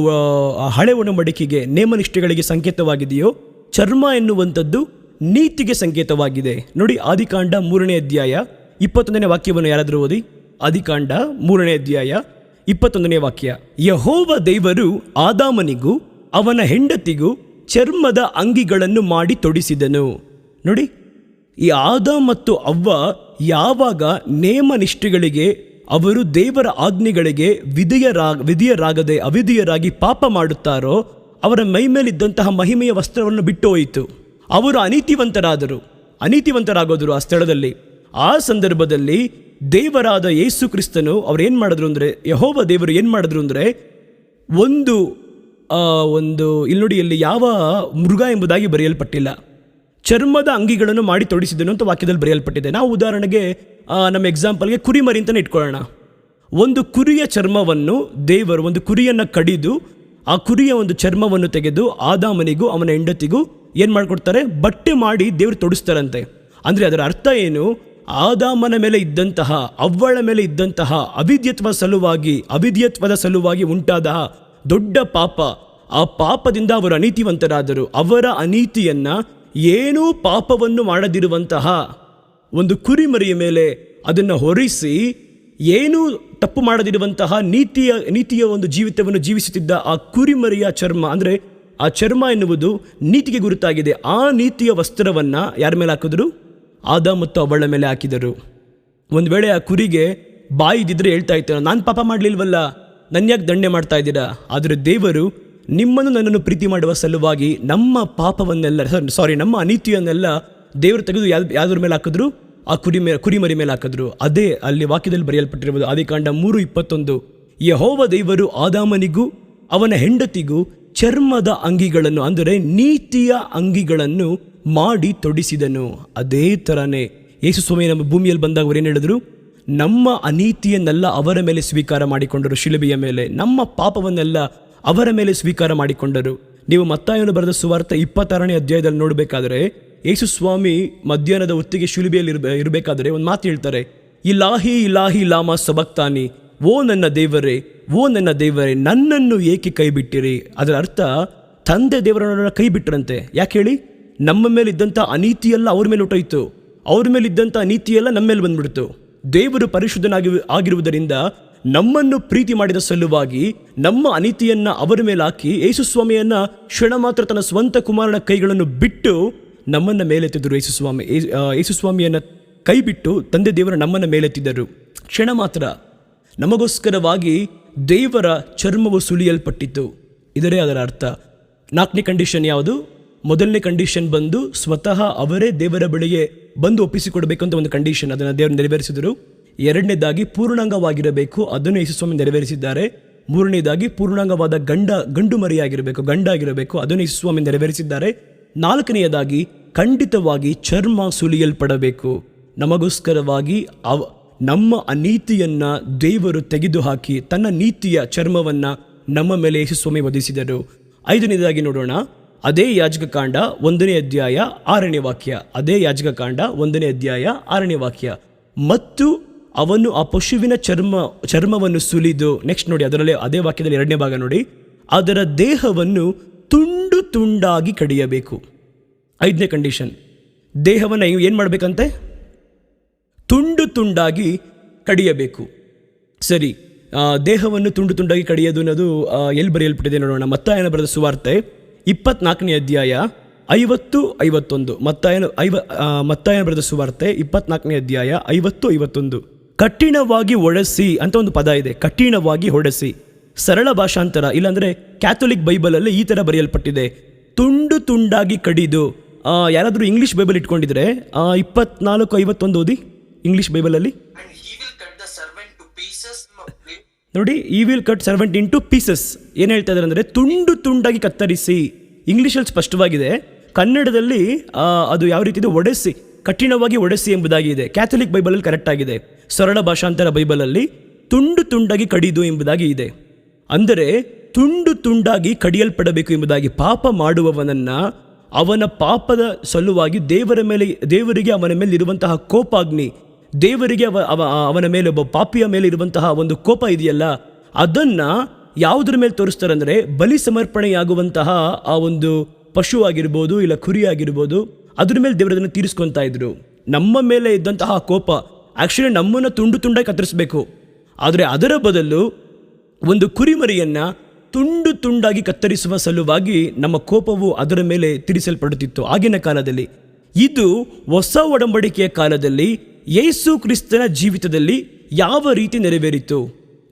ಹಳೆ ಒಡಂಬಡಿಕೆಗೆ, ನೇಮನಿಷ್ಠೆಗಳಿಗೆ ಸಂಕೇತವಾಗಿದೆಯೋ, ಚರ್ಮ ಎನ್ನುವಂಥದ್ದು ನೀತಿಗೆ ಸಂಕೇತವಾಗಿದೆ. ನೋಡಿ, ಆದಿಕಾಂಡ 3ನೇ ಅಧ್ಯಾಯ 21ನೇ ವಾಕ್ಯವನ್ನು ಯಾರಾದರೂ ಓದಿ. ಆದಿಕಾಂಡ 3ನೇ ಅಧ್ಯಾಯ 21ನೇ ವಾಕ್ಯ. ಯೆಹೋವ ದೇವರು ಆದಾಮನಿಗೂ ಅವನ ಹೆಂಡತಿಗೂ ಚರ್ಮದ ಅಂಗಿಗಳನ್ನು ಮಾಡಿ ತೊಡಿಸಿದನು. ನೋಡಿ, ಈ ಆದಾಮ ಮತ್ತು ಅವ್ವ ಯಾವಾಗ ನೇಮನಿಷ್ಠೆಗಳಿಗೆ, ಅವರು ದೇವರ ಆಜ್ಞೆಗಳಿಗೆ ವಿಧಿಯರಾಗದೆ ಅವಿಧಿಯರಾಗಿ ಪಾಪ ಮಾಡುತ್ತಾರೋ, ಅವರ ಮೈ ಮೇಲಿದ್ದಂತಹ ಮಹಿಮೆಯ ವಸ್ತ್ರವನ್ನು ಬಿಟ್ಟು ಹೋಯಿತು. ಅವರು ಅನೀತಿವಂತರಾಗೋದ್ರು ಆ ಸ್ಥಳದಲ್ಲಿ. ಆ ಸಂದರ್ಭದಲ್ಲಿ ದೇವರಾದ ಯೇಸು ಕ್ರಿಸ್ತನು ಅವ್ರೇನು ಮಾಡಿದ್ರು ಅಂದರೆ, ಯೆಹೋವ ದೇವರು ಏನು ಮಾಡಿದ್ರು ಅಂದರೆ, ಇಲ್ಲಿ ನೋಡಿ, ಅಲ್ಲಿ ಯಾವ ಮೃಗ ಎಂಬುದಾಗಿ ಬರೆಯಲ್ಪಟ್ಟಿಲ್ಲ. ಚರ್ಮದ ಅಂಗಿಗಳನ್ನು ಮಾಡಿ ತೊಡಿಸಿದನು ಅಂತ ವಾಕ್ಯದಲ್ಲಿ ಬರೆಯಲ್ಪಟ್ಟಿದೆ. ನಾವು ಉದಾಹರಣೆಗೆ ನಮ್ಮ ಎಕ್ಸಾಂಪಲ್ಗೆ ಕುರಿಮರಿ ಅಂತಲೇ ಇಟ್ಕೊಳ್ಳೋಣ. ಒಂದು ಕುರಿಯ ಚರ್ಮವನ್ನು ದೇವರು, ಒಂದು ಕುರಿಯನ್ನು ಕಡಿದು ಆ ಕುರಿಯ ಒಂದು ಚರ್ಮವನ್ನು ತೆಗೆದು ಆದಾಮನಿಗೂ ಅವನ ಹೆಂಡತಿಗೂ ಏನು ಮಾಡಿಕೊಡ್ತಾರೆ, ಬಟ್ಟೆ ಮಾಡಿ ದೇವರು ತೊಡಿಸ್ತಾರಂತೆ. ಅಂದರೆ ಅದರ ಅರ್ಥ ಏನು? ಆದಾಮನ ಮೇಲೆ ಇದ್ದಂತಹ, ಅವ್ವಳ ಮೇಲೆ ಇದ್ದಂತಹ ಅವಿದ್ಯತ್ವದ ಸಲುವಾಗಿ ಉಂಟಾದ ದೊಡ್ಡ ಪಾಪ, ಆ ಪಾಪದಿಂದ ಅವರು ಅನೀತಿವಂತರಾದರು. ಅವರ ಅನೀತಿಯನ್ನು ಏನೂ ಪಾಪವನ್ನು ಮಾಡದಿರುವಂತಹ ಒಂದು ಕುರಿಮರಿಯ ಮೇಲೆ ಅದನ್ನು ಹೊರಿಸಿ, ಏನೂ ತಪ್ಪು ಮಾಡದಿರುವಂತಹ ನೀತಿಯ ಒಂದು ಜೀವಿತವನ್ನು ಜೀವಿಸುತ್ತಿದ್ದ ಆ ಕುರಿಮರಿಯ ಚರ್ಮ, ಅಂದರೆ ಆ ಚರ್ಮ ಎನ್ನುವುದು ನೀತಿಗೆ ಗುರುತಾಗಿದೆ. ಆ ನೀತಿಯ ವಸ್ತ್ರವನ್ನು ಯಾರ ಮೇಲೆ ಹಾಕಿದ್ರು? ಆದಾಮ ಮತ್ತು ಅವಳ ಮೇಲೆ ಹಾಕಿದರು. ಒಂದು ವೇಳೆ ಆ ಕುರಿಗೆ ಬಾಯಿದಿದ್ರೆ ಹೇಳ್ತಾ ಇತ್ತು, ನಾನು ಪಾಪ ಮಾಡಲಿಲ್ವಲ್ಲ, ನನ್ನ ಯಾಕೆ ದಂಡನೆ ಮಾಡ್ತಾ ಇದ್ದೀರಾ? ಆದರೆ ದೇವರು ನಿಮ್ಮನ್ನು ನನ್ನನ್ನು ಪ್ರೀತಿ ಮಾಡುವ ಸಲುವಾಗಿ ನಮ್ಮ ಪಾಪವನ್ನೆಲ್ಲ, ನಮ್ಮ ಅನೀತಿಯನ್ನೆಲ್ಲ ದೇವರು ತೆಗೆದು ಯಾವುದ್ರ ಮೇಲೆ ಹಾಕಿದ್ರು? ಆ ಕುರಿಮರಿ ಮೇಲೆ ಹಾಕಿದ್ರು. ಅದೇ ಅಲ್ಲಿ ವಾಕ್ಯದಲ್ಲಿ ಬರೆಯಲ್ಪಟ್ಟಿರುವುದು. ಆದಿಕಾಂಡ 3:21, ಯೆಹೋವ ದೇವರು ಆದಾಮನಿಗೂ ಅವನ ಹೆಂಡತಿಗೂ ಚರ್ಮದ ಅಂಗಿಗಳನ್ನು, ಅಂದರೆ ನೀತಿಯ ಅಂಗಿಗಳನ್ನು ಮಾಡಿ ತೊಡಿಸಿದನು. ಅದೇ ಥರನೇ ಯೇಸು ಸ್ವಾಮಿ ನಮ್ಮ ಭೂಮಿಯಲ್ಲಿ ಬಂದಾಗ ಅವರು ಏನು ಹೇಳಿದ್ರು? ನಮ್ಮ ಅನೀತಿಯನ್ನೆಲ್ಲ ಅವರ ಮೇಲೆ ಸ್ವೀಕಾರ ಮಾಡಿಕೊಂಡರು. ಶಿಲುಬೆಯ ಮೇಲೆ ನಮ್ಮ ಪಾಪವನ್ನೆಲ್ಲ ಅವರ ಮೇಲೆ ಸ್ವೀಕಾರ ಮಾಡಿಕೊಂಡರು. ನೀವು ಮತ್ತಾಯನು ಬರೆದ ಸುವಾರ್ತೆ 26ನೇ ಅಧ್ಯಾಯದಲ್ಲಿ ನೋಡಬೇಕಾದ್ರೆ, ಯೇಸು ಸ್ವಾಮಿ ಮಧ್ಯಾಹ್ನದ ಹೊತ್ತಿಗೆ ಶಿಲುಬೆಯಲ್ಲಿ ಇರಬೇಕಾದ್ರೆ ಒಂದು ಮಾತು ಹೇಳ್ತಾರೆ, ಇಲಾಹಿ ಇಲಾಹಿ ಲಾಮಾ ಸಬಕ್ತಾನಿ, ಓ ನನ್ನ ದೇವರೇ, ಓ ನನ್ನ ದೇವರೇ, ನನ್ನನ್ನು ಏಕೆ ಕೈ ಬಿಟ್ಟಿರಿ? ಅದರ ಅರ್ಥ ತಂದೆ ದೇವರನ್ನ ಕೈ ಬಿಟ್ಟರಂತೆ. ಯಾಕೆ ಹೇಳಿ? ನಮ್ಮ ಮೇಲೆ ಇದ್ದಂಥ ಅನೀತಿಯೆಲ್ಲ ಅವ್ರ ಮೇಲೆ ಹೊಟ್ಟೋಯ್ತು, ಅವ್ರ ಮೇಲೆ ಇದ್ದಂಥ ನೀತಿಯೆಲ್ಲ ನಮ್ಮ ಮೇಲೆ ಬಂದ್ಬಿಡ್ತು. ದೇವರು ಪರಿಶುದ್ಧನಾಗಿರುವುದರಿಂದ ನಮ್ಮನ್ನು ಪ್ರೀತಿ ಮಾಡಿದ ಸಲುವಾಗಿ ನಮ್ಮ ಅನೀತಿಯನ್ನು ಅವರ ಮೇಲೆ ಹಾಕಿ ಯೇಸು ಸ್ವಾಮಿಯನ್ನು ಕ್ಷಣ ಮಾತ್ರ ತನ್ನ ಸ್ವಂತ ಕುಮಾರನ ಕೈಗಳನ್ನು ಬಿಟ್ಟು ನಮ್ಮನ್ನು ಮೇಲೆತ್ತಿದ್ದರು. ಯೇಸು ಸ್ವಾಮಿಯನ್ನು ಕೈ ಬಿಟ್ಟು ತಂದೆ ದೇವರು ನಮ್ಮನ್ನು ಮೇಲೆತ್ತಿದ್ದರು. ಕ್ಷಣ ಮಾತ್ರ ನಮಗೋಸ್ಕರವಾಗಿ ದೇವರ ಚರ್ಮವು ಸುಲಿಯಲ್ಪಟ್ಟಿತು. ಇದರೇ ಅದರ ಅರ್ಥ. 4ನೇ ಕಂಡೀಷನ್ ಯಾವುದು? ಮೊದಲನೇ ಕಂಡೀಷನ್ ಬಂದು ಸ್ವತಃ ಅವರೇ ದೇವರ ಬಳಿಗೆ ಬಂದು ಒಪ್ಪಿಸಿಕೊಡ್ಬೇಕಂತ ಒಂದು ಕಂಡೀಷನ್, ಅದನ್ನು ದೇವರು ನೆರವೇರಿಸಿದರು. 2ನೇದಾಗಿ ಪೂರ್ಣಾಂಗವಾಗಿರಬೇಕು, ಅದನ್ನು ಯೇಸು ಸ್ವಾಮಿ ನೆರವೇರಿಸಿದ್ದಾರೆ. 3ನೇದಾಗಿ ಪೂರ್ಣಾಂಗವಾದ ಗಂಡು ಮರಿಯಾಗಿರಬೇಕು, ಗಂಡಾಗಿರಬೇಕು, ಅದನ್ನು ಯೇಸು ಸ್ವಾಮಿ ನೆರವೇರಿಸಿದ್ದಾರೆ. 4ನೇದಾಗಿ ಖಂಡಿತವಾಗಿ ಚರ್ಮ ಸುಲಿಯಲ್ಪಡಬೇಕು. ನಮಗೋಸ್ಕರವಾಗಿ ನಮ್ಮ ಅನೀತಿಯನ್ನು ದೇವರು ತೆಗೆದುಹಾಕಿ ತನ್ನ ನೀತಿಯ ಚರ್ಮವನ್ನು ನಮ್ಮ ಮೇಲೆ ಯೇಸು ಸ್ವಾಮಿ ಒದಿಸಿದರು. 5ನೇದಾಗಿ ನೋಡೋಣ, ಅದೇ ಯಾಜಕಕಾಂಡ 1ನೇ ಅಧ್ಯಾಯ 6ನೇ ವಾಕ್ಯ. ಅದೇ ಯಾಜಕಕಾಂಡ 1ನೇ ಅಧ್ಯಾಯ 6ನೇ ವಾಕ್ಯ. ಮತ್ತು ಅವನು ಆ ಪಶುವಿನ ಚರ್ಮವನ್ನು ಸುಲಿದು, ನೆಕ್ಸ್ಟ್ ನೋಡಿ, ಅದರಲ್ಲಿ ಅದೇ ವಾಕ್ಯದಲ್ಲಿ 2ನೇ ಭಾಗ ನೋಡಿ, ಅದರ ದೇಹವನ್ನು ತುಂಡು ತುಂಡಾಗಿ ಕಡಿಯಬೇಕು. 5ನೇ ಕಂಡೀಷನ್, ದೇಹವನ್ನು ಏನು ಮಾಡಬೇಕಂತೆ? ತುಂಡು ತುಂಡಾಗಿ ಕಡಿಯಬೇಕು. ಸರಿ, ದೇಹವನ್ನು ತುಂಡು ತುಂಡಾಗಿ ಕಡಿಯೋದು ಅನ್ನೋದು ಎಲ್ಲಿ ಬರೆಯಲ್ಪಟ್ಟಿದೆ ನೋಡೋಣ. ಮತ್ತಾಯನ ಬರೆದ ಸುವಾರ್ತೆ 24ನೇ ಅಧ್ಯಾಯ 50-51. ಮತ್ತಾಯನ ಬರೆದ ಸುವಾರ್ತೆ 24ನೇ ಅಧ್ಯಾಯ 50-51. ಕಠಿಣವಾಗಿ ಹೊಡೆಸಿ ಅಂತ ಒಂದು ಪದ ಇದೆ, ಕಠಿಣವಾಗಿ ಹೊಡೆಸಿ. ಸರಳ ಭಾಷಾಂತರ, ಇಲ್ಲಾಂದರೆ ಕ್ಯಾಥೋಲಿಕ್ ಬೈಬಲಲ್ಲಿ ಈ ಥರ ಬರೆಯಲ್ಪಟ್ಟಿದೆ, ತುಂಡು ತುಂಡಾಗಿ ಕಡಿದು. ಯಾರಾದರೂ ಇಂಗ್ಲೀಷ್ ಬೈಬಲ್ ಇಟ್ಕೊಂಡಿದ್ರೆ 24:51 ಓದಿ ಇಂಗ್ಲೀಷ್ ಬೈಬಲಲ್ಲಿ ನೋಡಿ. ಈ will cut servant into pieces. ಏನು ಹೇಳ್ತಾ ಇದ್ದಾರೆ ಅಂದರೆ ತುಂಡು ತುಂಡಾಗಿ ಕತ್ತರಿಸಿ. ಇಂಗ್ಲೀಷಲ್ಲಿ ಸ್ಪಷ್ಟವಾಗಿದೆ, ಕನ್ನಡದಲ್ಲಿ ಅದು ಯಾವ ರೀತಿ ಇದೆ? ಒಡೆಸಿ, ಕಠಿಣವಾಗಿ ಒಡೆಸಿ ಎಂಬುದಾಗಿ ಇದೆ. ಕ್ಯಾಥೋಲಿಕ್ ಬೈಬಲಲ್ಲಿ ಕರೆಕ್ಟ್ ಆಗಿದೆ. ಸರಳ ಭಾಷಾಂತರ ಬೈಬಲಲ್ಲಿ ತುಂಡು ತುಂಡಾಗಿ ಕಡಿದು ಎಂಬುದಾಗಿ ಇದೆ. ಅಂದರೆ ತುಂಡು ತುಂಡಾಗಿ ಕಡಿಯಲ್ಪಡಬೇಕು ಎಂಬುದಾಗಿ. ಪಾಪ ಮಾಡುವವನನ್ನು ಅವನ ಪಾಪದ ಸಲುವಾಗಿ ದೇವರಿಗೆ ಅವನ ಮೇಲೆ ಇರುವಂತಹ ಕೋಪಾಗ್ನಿ, ದೇವರಿಗೆ ಅವನ ಮೇಲೆ, ಒಬ್ಬ ಪಾಪಿಯ ಮೇಲೆ ಇರುವಂತಹ ಒಂದು ಕೋಪ ಇದೆಯಲ್ಲ, ಅದನ್ನು ಯಾವುದ್ರ ಮೇಲೆ ತೋರಿಸ್ತಾರೆ ಅಂದರೆ ಬಲಿ ಸಮರ್ಪಣೆಯಾಗುವಂತಹ ಆ ಒಂದು ಪಶು ಆಗಿರ್ಬೋದು, ಇಲ್ಲ ಕುರಿ ಆಗಿರ್ಬೋದು, ಅದ್ರ ಮೇಲೆ ದೇವರದನ್ನು ತೀರಿಸ್ಕೊತಾ ಇದ್ರು. ನಮ್ಮ ಮೇಲೆ ಇದ್ದಂತಹ ಕೋಪ ಆ್ಯಕ್ಚುಲಿ ನಮ್ಮನ್ನು ತುಂಡು ತುಂಡಾಗಿ ಕತ್ತರಿಸಬೇಕು. ಆದರೆ ಅದರ ಬದಲು ಒಂದು ಕುರಿಮರಿಯನ್ನು ತುಂಡು ತುಂಡಾಗಿ ಕತ್ತರಿಸುವ ಸಲುವಾಗಿ ನಮ್ಮ ಕೋಪವು ಅದರ ಮೇಲೆ ತೀರಿಸಲ್ಪಡುತ್ತಿತ್ತು ಆಗಿನ ಕಾಲದಲ್ಲಿ. ಇದು ಹೊಸ ಒಡಂಬಡಿಕೆಯ ಕಾಲದಲ್ಲಿ ಯೇಸು ಕ್ರಿಸ್ತನ ಜೀವಿತದಲ್ಲಿ ಯಾವ ರೀತಿ ನೆರವೇರಿತು?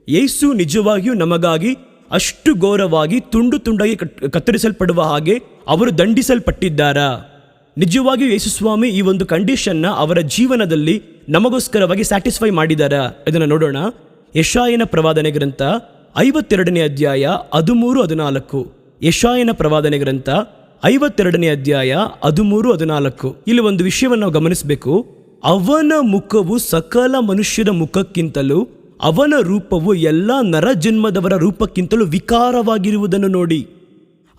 ಯೇಸು ನಿಜವಾಗಿಯೂ ನಮಗಾಗಿ ಅಷ್ಟು ಘೋರವಾಗಿ ತುಂಡು ತುಂಡಾಗಿ ಕತ್ತರಿಸಲ್ಪಡುವ ಹಾಗೆ ಅವರು ದಂಡಿಸಲ್ಪಟ್ಟಿದ್ದಾರಾ? ನಿಜವಾಗಿಯೂ ಯೇಸು ಸ್ವಾಮಿ ಈ ಒಂದು ಕಂಡೀಷನ್ನ ಅವರ ಜೀವನದಲ್ಲಿ ನಮಗೋಸ್ಕರವಾಗಿ ಸ್ಯಾಟಿಸ್ಫೈ ಮಾಡಿದಾರಾ? ಇದನ್ನು ನೋಡೋಣ. ಯೆಶಾಯನ ಪ್ರವಾದನೆ ಗ್ರಂಥ 52ನೇ ಅಧ್ಯಾಯ 13-14. ಯೆಶಾಯನ ಪ್ರವಾದನೆ ಗ್ರಂಥ 52ನೇ ಅಧ್ಯಾಯ 13-14. ಇಲ್ಲಿ ಒಂದು ವಿಷಯವನ್ನು ನಾವು ಗಮನಿಸಬೇಕು. ಅವನ ಮುಖವು ಸಕಲ ಮನುಷ್ಯರ ಮುಖಕ್ಕಿಂತಲೂ ಅವನ ರೂಪವು ಎಲ್ಲ ನರಜನ್ಮದವರ ರೂಪಕ್ಕಿಂತಲೂ ವಿಕಾರವಾಗಿರುವುದನ್ನು ನೋಡಿ.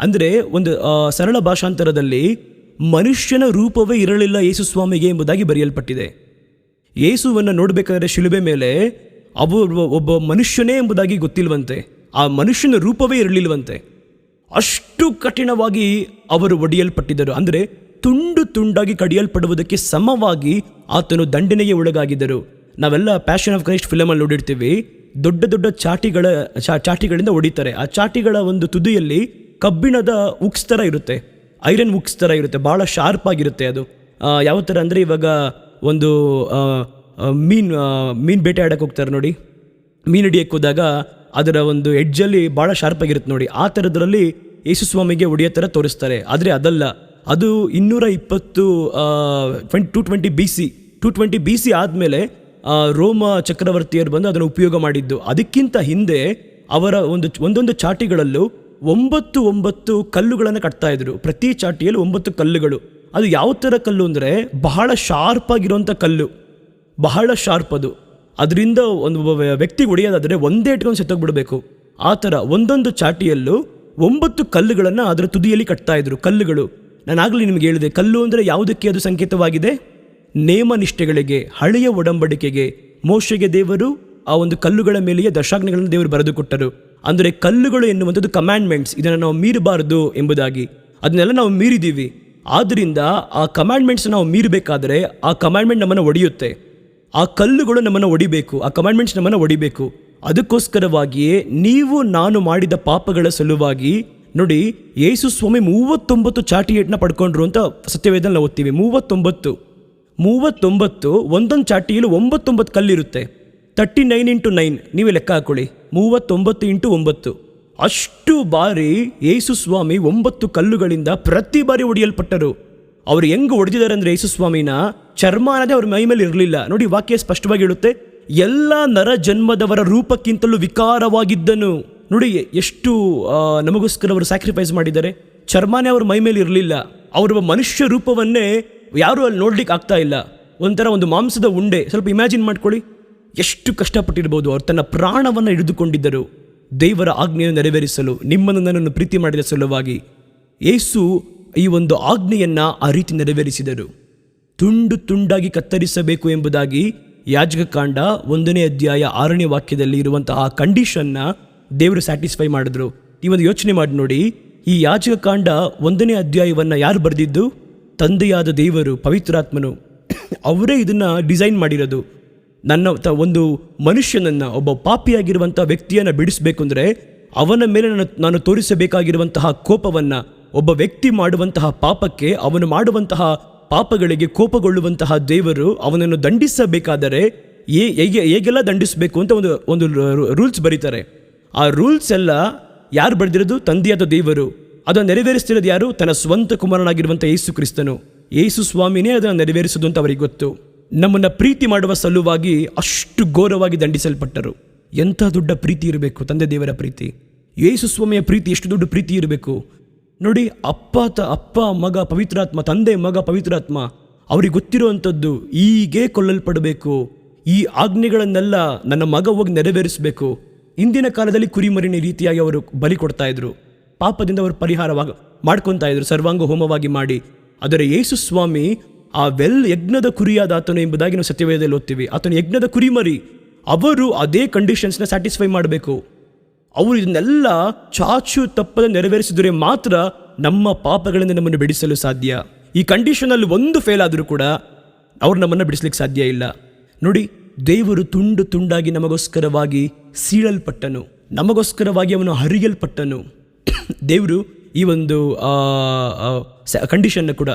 ಅಂದರೆ ಒಂದು ಸರಳ ಭಾಷಾಂತರದಲ್ಲಿ ಮನುಷ್ಯನ ರೂಪವೇ ಇರಲಿಲ್ಲ ಯೇಸು ಸ್ವಾಮಿಗೆ ಎಂಬುದಾಗಿ ಬರೆಯಲ್ಪಟ್ಟಿದೆ. ಯೇಸುವನ್ನು ನೋಡಬೇಕಾದ್ರೆ ಶಿಲುಬೆ ಮೇಲೆ ಒಬ್ಬ ಮನುಷ್ಯನೇ ಎಂಬುದಾಗಿ ಗೊತ್ತಿಲ್ವಂತೆ. ಆ ಮನುಷ್ಯನ ರೂಪವೇ ಇರಲಿಲ್ವಂತೆ. ಅಷ್ಟು ಕಠಿಣವಾಗಿ ಅವರು ಒಡೆಯಲ್ಪಟ್ಟಿದ್ದರು. ಅಂದರೆ ತುಂಡು ತುಂಡಾಗಿ ಕಡಿಯಲ್ಪಡುವುದಕ್ಕೆ ಸಮವಾಗಿ ಆತನು ದಂಡನೆಗೆ ಒಳಗಾಗಿದ್ದರು. ನಾವೆಲ್ಲ ಪ್ಯಾಷನ್ ಆಫ್ ಕ್ರೈಸ್ಟ್ ಫಿಲಮಲ್ಲಿ ನೋಡಿರ್ತೀವಿ. ದೊಡ್ಡ ದೊಡ್ಡ ಚಾಟಿಗಳಿಂದ ಹೊಡಿತಾರೆ. ಆ ಚಾಟಿಗಳ ಒಂದು ತುದಿಯಲ್ಲಿ ಕಬ್ಬಿಣದ ಉಕ್ಸ್ ಥರ ಇರುತ್ತೆ, ಐರನ್ ಉಕ್ಸ್ ಥರ ಇರುತ್ತೆ, ಭಾಳ ಶಾರ್ಪ್ ಆಗಿರುತ್ತೆ. ಅದು ಯಾವ ಥರ ಅಂದರೆ ಇವಾಗ ಒಂದು ಮೀನು ಬೇಟೆ ಆಡಕ್ಕೆ ಹೋಗ್ತಾರೆ ನೋಡಿ, ಮೀನು ಹಿಡಿಯಕ್ಕೆ ಹೋದಾಗ ಅದರ ಒಂದು ಎಡ್ಜಲ್ಲಿ ಭಾಳ ಶಾರ್ಪ್ ಆಗಿರುತ್ತೆ ನೋಡಿ. ಆ ಥರದ್ರಲ್ಲಿ ಯೇಸು ಸ್ವಾಮಿಗೆ ಹೊಡೆಯೋ ಥರ ತೋರಿಸ್ತಾರೆ. ಆದರೆ ಅದಲ್ಲ, ಅದು 220 BC ಆದಮೇಲೆ ರೋಮ ಚಕ್ರವರ್ತಿಯರು ಬಂದು ಅದನ್ನು ಉಪಯೋಗ ಮಾಡಿದ್ದು. ಅದಕ್ಕಿಂತ ಹಿಂದೆ ಅವರ ಒಂದೊಂದು ಚಾಟಿಗಳಲ್ಲೂ 9 ಕಲ್ಲುಗಳನ್ನು ಕಟ್ತಾ ಇದ್ರು. ಪ್ರತಿ ಚಾಟಿಯಲ್ಲಿ 9 ಕಲ್ಲುಗಳು. ಅದು ಯಾವ ಥರ ಕಲ್ಲು ಅಂದರೆ ಬಹಳ ಶಾರ್ಪ್ ಆಗಿರುವಂಥ ಕಲ್ಲು, ಬಹಳ ಶಾರ್ಪ್. ಅದರಿಂದ ಒಂದು ವ್ಯಕ್ತಿಗೆ ಹೊಡೆಯೋದಾದರೆ ಒಂದೇ ಇಟ್ಕೊಂಡು ಸತ್ತೋಗ್ಬಿಡಬೇಕು. ಆ ಥರ ಒಂದೊಂದು ಚಾಟಿಯಲ್ಲೂ 9 ಕಲ್ಲುಗಳನ್ನು ಅದರ ತುದಿಯಲ್ಲಿ ಕಟ್ತಾ ಇದ್ರು. ಕಲ್ಲುಗಳು, ನಾನು ಆಗಲೇ ನಿಮಗೆ ಹೇಳಿದೆ, ಕಲ್ಲು ಅಂದರೆ ಯಾವುದಕ್ಕೆ ಅದು ಸಂಕೇತವಾಗಿದೆ? ನೇಮ ನಿಷ್ಠೆಗಳಿಗೆ, ಹಳೆಯ ಒಡಂಬಡಿಕೆಗೆ. ಮೋಶೆಗೆ ದೇವರು ಆ ಒಂದು ಕಲ್ಲುಗಳ ಮೇಲೆಯೇ ದಶಾಜ್ಞೆಗಳನ್ನು ದೇವರು ಬರೆದು ಕೊಟ್ಟರು. ಅಂದರೆ ಕಲ್ಲುಗಳು ಎನ್ನುವಂಥದ್ದು ಕಮ್ಯಾಂಡ್ಮೆಂಟ್ಸ್, ಇದನ್ನು ನಾವು ಮೀರಬಾರದು ಎಂಬುದಾಗಿ. ಅದನ್ನೆಲ್ಲ ನಾವು ಮೀರಿದ್ದೀವಿ. ಆದ್ದರಿಂದ ಆ ಕಮ್ಯಾಂಡ್ಮೆಂಟ್ಸ್ ನಾವು ಮೀರಬೇಕಾದರೆ ಆ ಕಮ್ಯಾಂಡ್ಮೆಂಟ್ ನಮ್ಮನ್ನು ಒಡೆಯುತ್ತೆ. ಆ ಕಲ್ಲುಗಳು ನಮ್ಮನ್ನು ಒಡಿಬೇಕು, ಆ ಕಮ್ಯಾಂಡ್ಮೆಂಟ್ಸ್ ನಮ್ಮನ್ನು ಒಡಿಬೇಕು. ಅದಕ್ಕೋಸ್ಕರವಾಗಿಯೇ ನೀವು ನಾನು ಮಾಡಿದ ಪಾಪಗಳ ಸಲುವಾಗಿ ನೋಡಿ, ಯೇಸು ಸ್ವಾಮಿ 39 ಚಾಟಿ ಏಟನ್ನ ಪಡ್ಕೊಂಡ್ರು ಅಂತ ಸತ್ಯವೇದದಲ್ಲಿ ನಾವು ಓದ್ತೀವಿ. 39 ಒಂದೊಂದು ಚಾಟಿಯಲ್ಲೂ 9 ಕಲ್ಲಿರುತ್ತೆ. 39 × 9 ನೀವೇ ಲೆಕ್ಕ ಹಾಕೊಳ್ಳಿ, 39 × 9. ಅಷ್ಟು ಬಾರಿ ಯೇಸು ಸ್ವಾಮಿ 9 ಕಲ್ಲುಗಳಿಂದ ಪ್ರತಿ ಬಾರಿ ಹೊಡೆಯಲ್ಪಟ್ಟರು. ಅವರು ಹೆಂಗೆ ಹೊಡೆದಿದ್ದಾರೆ ಅಂದರೆ ಯೇಸು ಸ್ವಾಮಿನ ಚರ್ಮ ಅನ್ನೋದೇ ಅವ್ರ ಮೈ ಮೇಲೆ ಇರಲಿಲ್ಲ. ನೋಡಿ, ವಾಕ್ಯ ಸ್ಪಷ್ಟವಾಗಿ ಹೇಳುತ್ತೆ, ಎಲ್ಲ ನರ ಜನ್ಮದವರ ರೂಪಕ್ಕಿಂತಲೂ ವಿಕಾರವಾಗಿದ್ದನು. ನೋಡಿ ಎಷ್ಟು ನಮಗೋಸ್ಕರ ಅವರು ಸ್ಯಾಕ್ರಿಫೈಸ್ ಮಾಡಿದ್ದಾರೆ. ಚರ್ಮನೇ ಅವ್ರ ಮೈ ಮೇಲೆ ಇರಲಿಲ್ಲ. ಅವರ ಮನುಷ್ಯ ರೂಪವನ್ನೇ ಯಾರೂ ಅಲ್ಲಿ ನೋಡ್ಲಿಕ್ಕೆ ಆಗ್ತಾ ಇಲ್ಲ. ಒಂಥರ ಒಂದು ಮಾಂಸದ ಉಂಡೆ. ಸ್ವಲ್ಪ ಇಮ್ಯಾಜಿನ್ ಮಾಡ್ಕೊಳ್ಳಿ, ಎಷ್ಟು ಕಷ್ಟಪಟ್ಟಿರ್ಬೋದು. ಅವರು ತನ್ನ ಪ್ರಾಣವನ್ನು ಹಿಡಿದುಕೊಂಡಿದ್ದರು ದೇವರ ಆಜ್ಞೆಯನ್ನು ನೆರವೇರಿಸಲು, ನಿಮ್ಮನ್ನು ನನ್ನನ್ನು ಪ್ರೀತಿ ಮಾಡಿದ ಸಲುವಾಗಿ. ಯೇಸು ಈ ಒಂದು ಆಜ್ಞೆಯನ್ನು ಆ ರೀತಿ ನೆರವೇರಿಸಿದರು. ತುಂಡು ತುಂಡಾಗಿ ಕತ್ತರಿಸಬೇಕು ಎಂಬುದಾಗಿ ಯಾಜಕಕಾಂಡ 1ನೇ ಅಧ್ಯಾಯ 6ನೇ ವಾಕ್ಯದಲ್ಲಿ ಇರುವಂತಹ ಆ ಕಂಡೀಷನ್ನ ದೇವರು ಸ್ಯಾಟಿಸ್ಫೈ ಮಾಡಿದ್ರು. ಈ ಒಂದು ಯೋಚನೆ ಮಾಡಿ ನೋಡಿ, ಈ ಯಾಜಕಕಾಂಡ 1ನೇ ಅಧ್ಯಾಯವನ್ನು ಯಾರು ಬರೆದಿದ್ದು? ತಂದೆಯಾದ ದೇವರು, ಪವಿತ್ರಾತ್ಮನು. ಅವರೇ ಇದನ್ನು ಡಿಸೈನ್ ಮಾಡಿರೋದು. ಒಂದು ಮನುಷ್ಯನನ್ನು, ಒಬ್ಬ ಪಾಪಿಯಾಗಿರುವಂಥ ವ್ಯಕ್ತಿಯನ್ನು ಬಿಡಿಸಬೇಕು ಅಂದರೆ ಅವನ ಮೇಲೆ ನಾನು ತೋರಿಸಬೇಕಾಗಿರುವಂತಹ ಕೋಪವನ್ನು, ಒಬ್ಬ ವ್ಯಕ್ತಿ ಮಾಡುವಂತಹ ಪಾಪಕ್ಕೆ, ಅವನು ಮಾಡುವಂತಹ ಪಾಪಗಳಿಗೆ ಕೋಪಗೊಳ್ಳುವಂತಹ ದೇವರು ಅವನನ್ನು ದಂಡಿಸಬೇಕಾದರೆ ಹೇಗೆಲ್ಲ ದಂಡಿಸಬೇಕು ಅಂತ ಒಂದು ರೂಲ್ಸ್ ಬರೀತಾರೆ. ಆ ರೂಲ್ಸ್ ಎಲ್ಲ ಯಾರು ಬರೆದಿರೋದು? ತಂದೆಯಾದ ದೇವರು. ಅದನ್ನು ನೆರವೇರಿಸ್ತಿರೋದು ಯಾರು? ತನ್ನ ಸ್ವಂತ ಕುಮಾರನಾಗಿರುವಂಥ ಯೇಸು ಕ್ರಿಸ್ತನು. ಯೇಸು ಸ್ವಾಮಿನೇ ಅದನ್ನು ನೆರವೇರಿಸೋದು ಅಂತ ಅವರಿಗೆ ಗೊತ್ತು. ನಮ್ಮನ್ನು ಪ್ರೀತಿ ಮಾಡುವ ಸಲುವಾಗಿ ಅಷ್ಟು ಘೋರವಾಗಿ ದಂಡಿಸಲ್ಪಟ್ಟರು. ಎಂಥ ದೊಡ್ಡ ಪ್ರೀತಿ ಇರಬೇಕು ತಂದೆ ದೇವರ ಪ್ರೀತಿ. ಯೇಸು ಸ್ವಾಮಿಯ ಪ್ರೀತಿ ಎಷ್ಟು ದೊಡ್ಡ ಪ್ರೀತಿ ಇರಬೇಕು ನೋಡಿ. ಅಪ್ಪ ಮಗ ಪವಿತ್ರಾತ್ಮ, ತಂದೆ ಮಗ ಪವಿತ್ರಾತ್ಮ, ಅವ್ರಿಗೆ ಗೊತ್ತಿರುವಂಥದ್ದು ಹೀಗೆ ಕೊಲ್ಲಲ್ಪಡಬೇಕು, ಈ ಆಜ್ಞೆಗಳನ್ನೆಲ್ಲ ನನ್ನ ಮಗ ಹೋಗಿ ನೆರವೇರಿಸಬೇಕು. ಇಂದಿನ ಕಾಲದಲ್ಲಿ ಕುರಿಮರಿನ ರೀತಿಯಾಗಿ ಅವರು ಬಲಿ ಕೊಡ್ತಾ ಇದ್ರು. ಪಾಪದಿಂದ ಅವರು ಪರಿಹಾರವಾಗಿ ಮಾಡ್ಕೊತಾ ಇದ್ರು, ಸರ್ವಾಂಗ ಹೋಮವಾಗಿ ಮಾಡಿ. ಆದರೆ ಯೇಸು ಸ್ವಾಮಿ ಆ ಯಜ್ಞದ ಕುರಿಯಾದ ಆತನು ಎಂಬುದಾಗಿ ನಾವು ಸತ್ಯವೇದದಲ್ಲಿ ಓದ್ತೀವಿ. ಆತನು ಯಜ್ಞದ ಕುರಿಮರಿ. ಅವರು ಅದೇ ಕಂಡೀಷನ್ಸ್ನ ಸ್ಯಾಟಿಸ್ಫೈ ಮಾಡಬೇಕು. ಅವರು ಇದನ್ನೆಲ್ಲ ಚಾಚು ತಪ್ಪದೆ ನೆರವೇರಿಸಿದರೆ ಮಾತ್ರ ನಮ್ಮ ಪಾಪಗಳಿಂದ ನಮ್ಮನ್ನು ಬಿಡಿಸಲು ಸಾಧ್ಯ. ಈ ಕಂಡೀಷನಲ್ಲಿ ಒಂದು ಫೇಲ್ ಆದರೂ ಕೂಡ ಅವ್ರು ನಮ್ಮನ್ನು ಬಿಡಿಸ್ಲಿಕ್ಕೆ ಸಾಧ್ಯ ಇಲ್ಲ. ನೋಡಿ, ದೇವರು ತುಂಡು ತುಂಡಾಗಿ ನಮಗೋಸ್ಕರವಾಗಿ ಸೀಳಲ್ಪಟ್ಟನು, ನಮಗೋಸ್ಕರವಾಗಿ ಅವನು ಹರಿಯಲ್ಪಟ್ಟನು. ದೇವರು ಈ ಒಂದು ಕಂಡೀಷನ್ನು ಕೂಡ,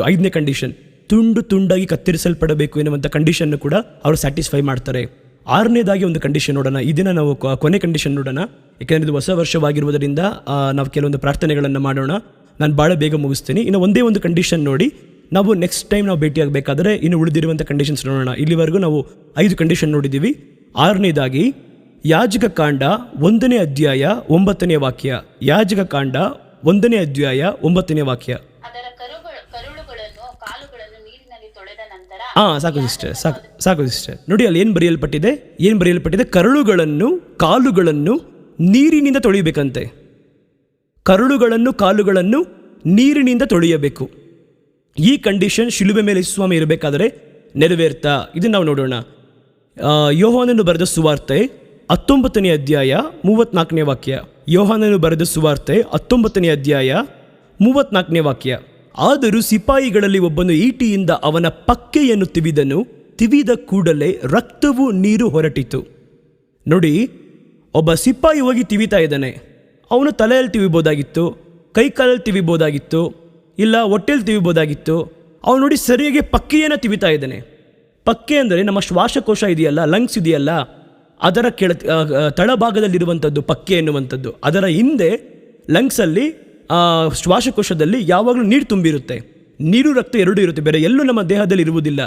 5ನೇ ಕಂಡೀಷನ್, ತುಂಡು ತುಂಡಾಗಿ ಕತ್ತರಿಸಲ್ಪಡಬೇಕು ಎನ್ನುವಂಥ ಕಂಡೀಷನ್ನು ಕೂಡ ಅವರು ಸ್ಯಾಟಿಸ್ಫೈ ಮಾಡ್ತಾರೆ. 6ನೇದಾಗಿ ಒಂದು ಕಂಡೀಷನ್ ನೋಡೋಣ. ಈ ದಿನ ನಾವು ಕೊನೆ ಕಂಡೀಷನ್ ನೋಡೋಣ, ಯಾಕೆಂದರೆ ಇದು ಹೊಸ ವರ್ಷವಾಗಿರುವುದರಿಂದ ನಾವು ಕೆಲವೊಂದು ಪ್ರಾರ್ಥನೆಗಳನ್ನು ಮಾಡೋಣ. ನಾನು ಭಾಳ ಬೇಗ ಮುಗಿಸ್ತೀನಿ. ಇನ್ನು ಒಂದೇ ಒಂದು ಕಂಡೀಷನ್ ನೋಡಿ, ನಾವು ನೆಕ್ಸ್ಟ್ ಟೈಮ್ ನಾವು ಭೇಟಿಯಾಗಬೇಕಾದ್ರೆ ಇನ್ನು ಉಳಿದಿರುವಂಥ ಕಂಡೀಷನ್ಸ್ ನೋಡೋಣ. ಇಲ್ಲಿವರೆಗೂ ನಾವು 5 ಕಂಡೀಷನ್ ನೋಡಿದ್ದೀವಿ. 6ನೇದಾಗಿ ಯಾಜಕಕಾಂಡ 1ನೇ ಅಧ್ಯಾಯ 9ನೇ ವಾಕ್ಯ. ಯಾಜಕಕಾಂಡ 1ನೇ ಅಧ್ಯಾಯ 9ನೇ ವಾಕ್ಯ. ಅದರ ಕರುಳುಗಳನ್ನು ಕಾಲುಗಳನ್ನು ನೀರಿನಲ್ಲಿ ತೊಳೆದ ನಂತರ ಸಾಕು ಸಿಸ್ಟರ್. ನೋಡಿ ಅಲ್ಲಿ ಏನು ಬರೆಯಲ್ಪಟ್ಟಿದೆ? ಕರುಳುಗಳನ್ನು ಕಾಲುಗಳನ್ನು ನೀರಿನಿಂದ ತೊಳೆಯಬೇಕಂತೆ. ಕರುಳುಗಳನ್ನು ಕಾಲುಗಳನ್ನು ನೀರಿನಿಂದ ತೊಳೆಯಬೇಕು. ಈ ಕಂಡೀಷನ್ ಶಿಲುಬೆ ಮೇಲೆ ಯೇಸು ಸ್ವಾಮಿ ಇರಬೇಕಾದರೆ ನೆರವೇರ್ತಾ ಇದನ್ನು ನಾವು ನೋಡೋಣ. ಯೋಹಾನನು ಬರೆದ ಸುವಾರ್ತೆ 19ನೇ ಅಧ್ಯಾಯ 34ನೇ ವಾಕ್ಯ. ಯೋಹಾನನು ಬರೆದ ಸುವಾರ್ತೆ 19ನೇ ಅಧ್ಯಾಯ 34ನೇ ವಾಕ್ಯ. ಆದರೂ ಸಿಪಾಯಿಗಳಲ್ಲಿ ಒಬ್ಬನು ಈಟಿಯಿಂದ ಅವನ ಪಕ್ಕೆಯನ್ನು ತಿವಿದನು, ತಿವಿದ ಕೂಡಲೇ ರಕ್ತವು ನೀರು ಹೊರಟಿತು. ನೋಡಿ, ಒಬ್ಬ ಸಿಪಾಯಿ ಹೋಗಿ ತಿವಿತಾ ಇದ್ದಾನೆ. ಅವನು ತಲೆಯಲ್ಲಿ ತಿವಿಬೋದಾಗಿತ್ತು, ಕೈಕಾಲಲ್ಲಿ ತಿವಿಬೋದಾಗಿತ್ತು, ಇಲ್ಲ ಹೊಟ್ಟೆಯಲ್ಲಿ ತಿವಿಬೋದಾಗಿತ್ತು. ಅವನು ನೋಡಿ ಸರಿಯಾಗಿ ಪಕ್ಕೆಯನ್ನು ತಿವಿತಾ ಇದ್ದಾನೆ. ಪಕ್ಕೆ ಅಂದರೆ ನಮ್ಮ ಶ್ವಾಸಕೋಶ ಇದೆಯಲ್ಲ, ಲಂಗ್ಸ್ ಇದೆಯಲ್ಲ, ಅದರ ತಳಭಾಗದಲ್ಲಿರುವಂಥದ್ದು ಪಕ್ಕೆ ಎನ್ನುವಂಥದ್ದು. ಅದರ ಹಿಂದೆ ಲಂಗ್ಸಲ್ಲಿ ಶ್ವಾಸಕೋಶದಲ್ಲಿ ಯಾವಾಗಲೂ ನೀರು ತುಂಬಿರುತ್ತೆ. ನೀರು ರಕ್ತ ಎರಡೂ ಇರುತ್ತೆ, ಬೇರೆ ಎಲ್ಲೂ ನಮ್ಮ ದೇಹದಲ್ಲಿ ಇರುವುದಿಲ್ಲ.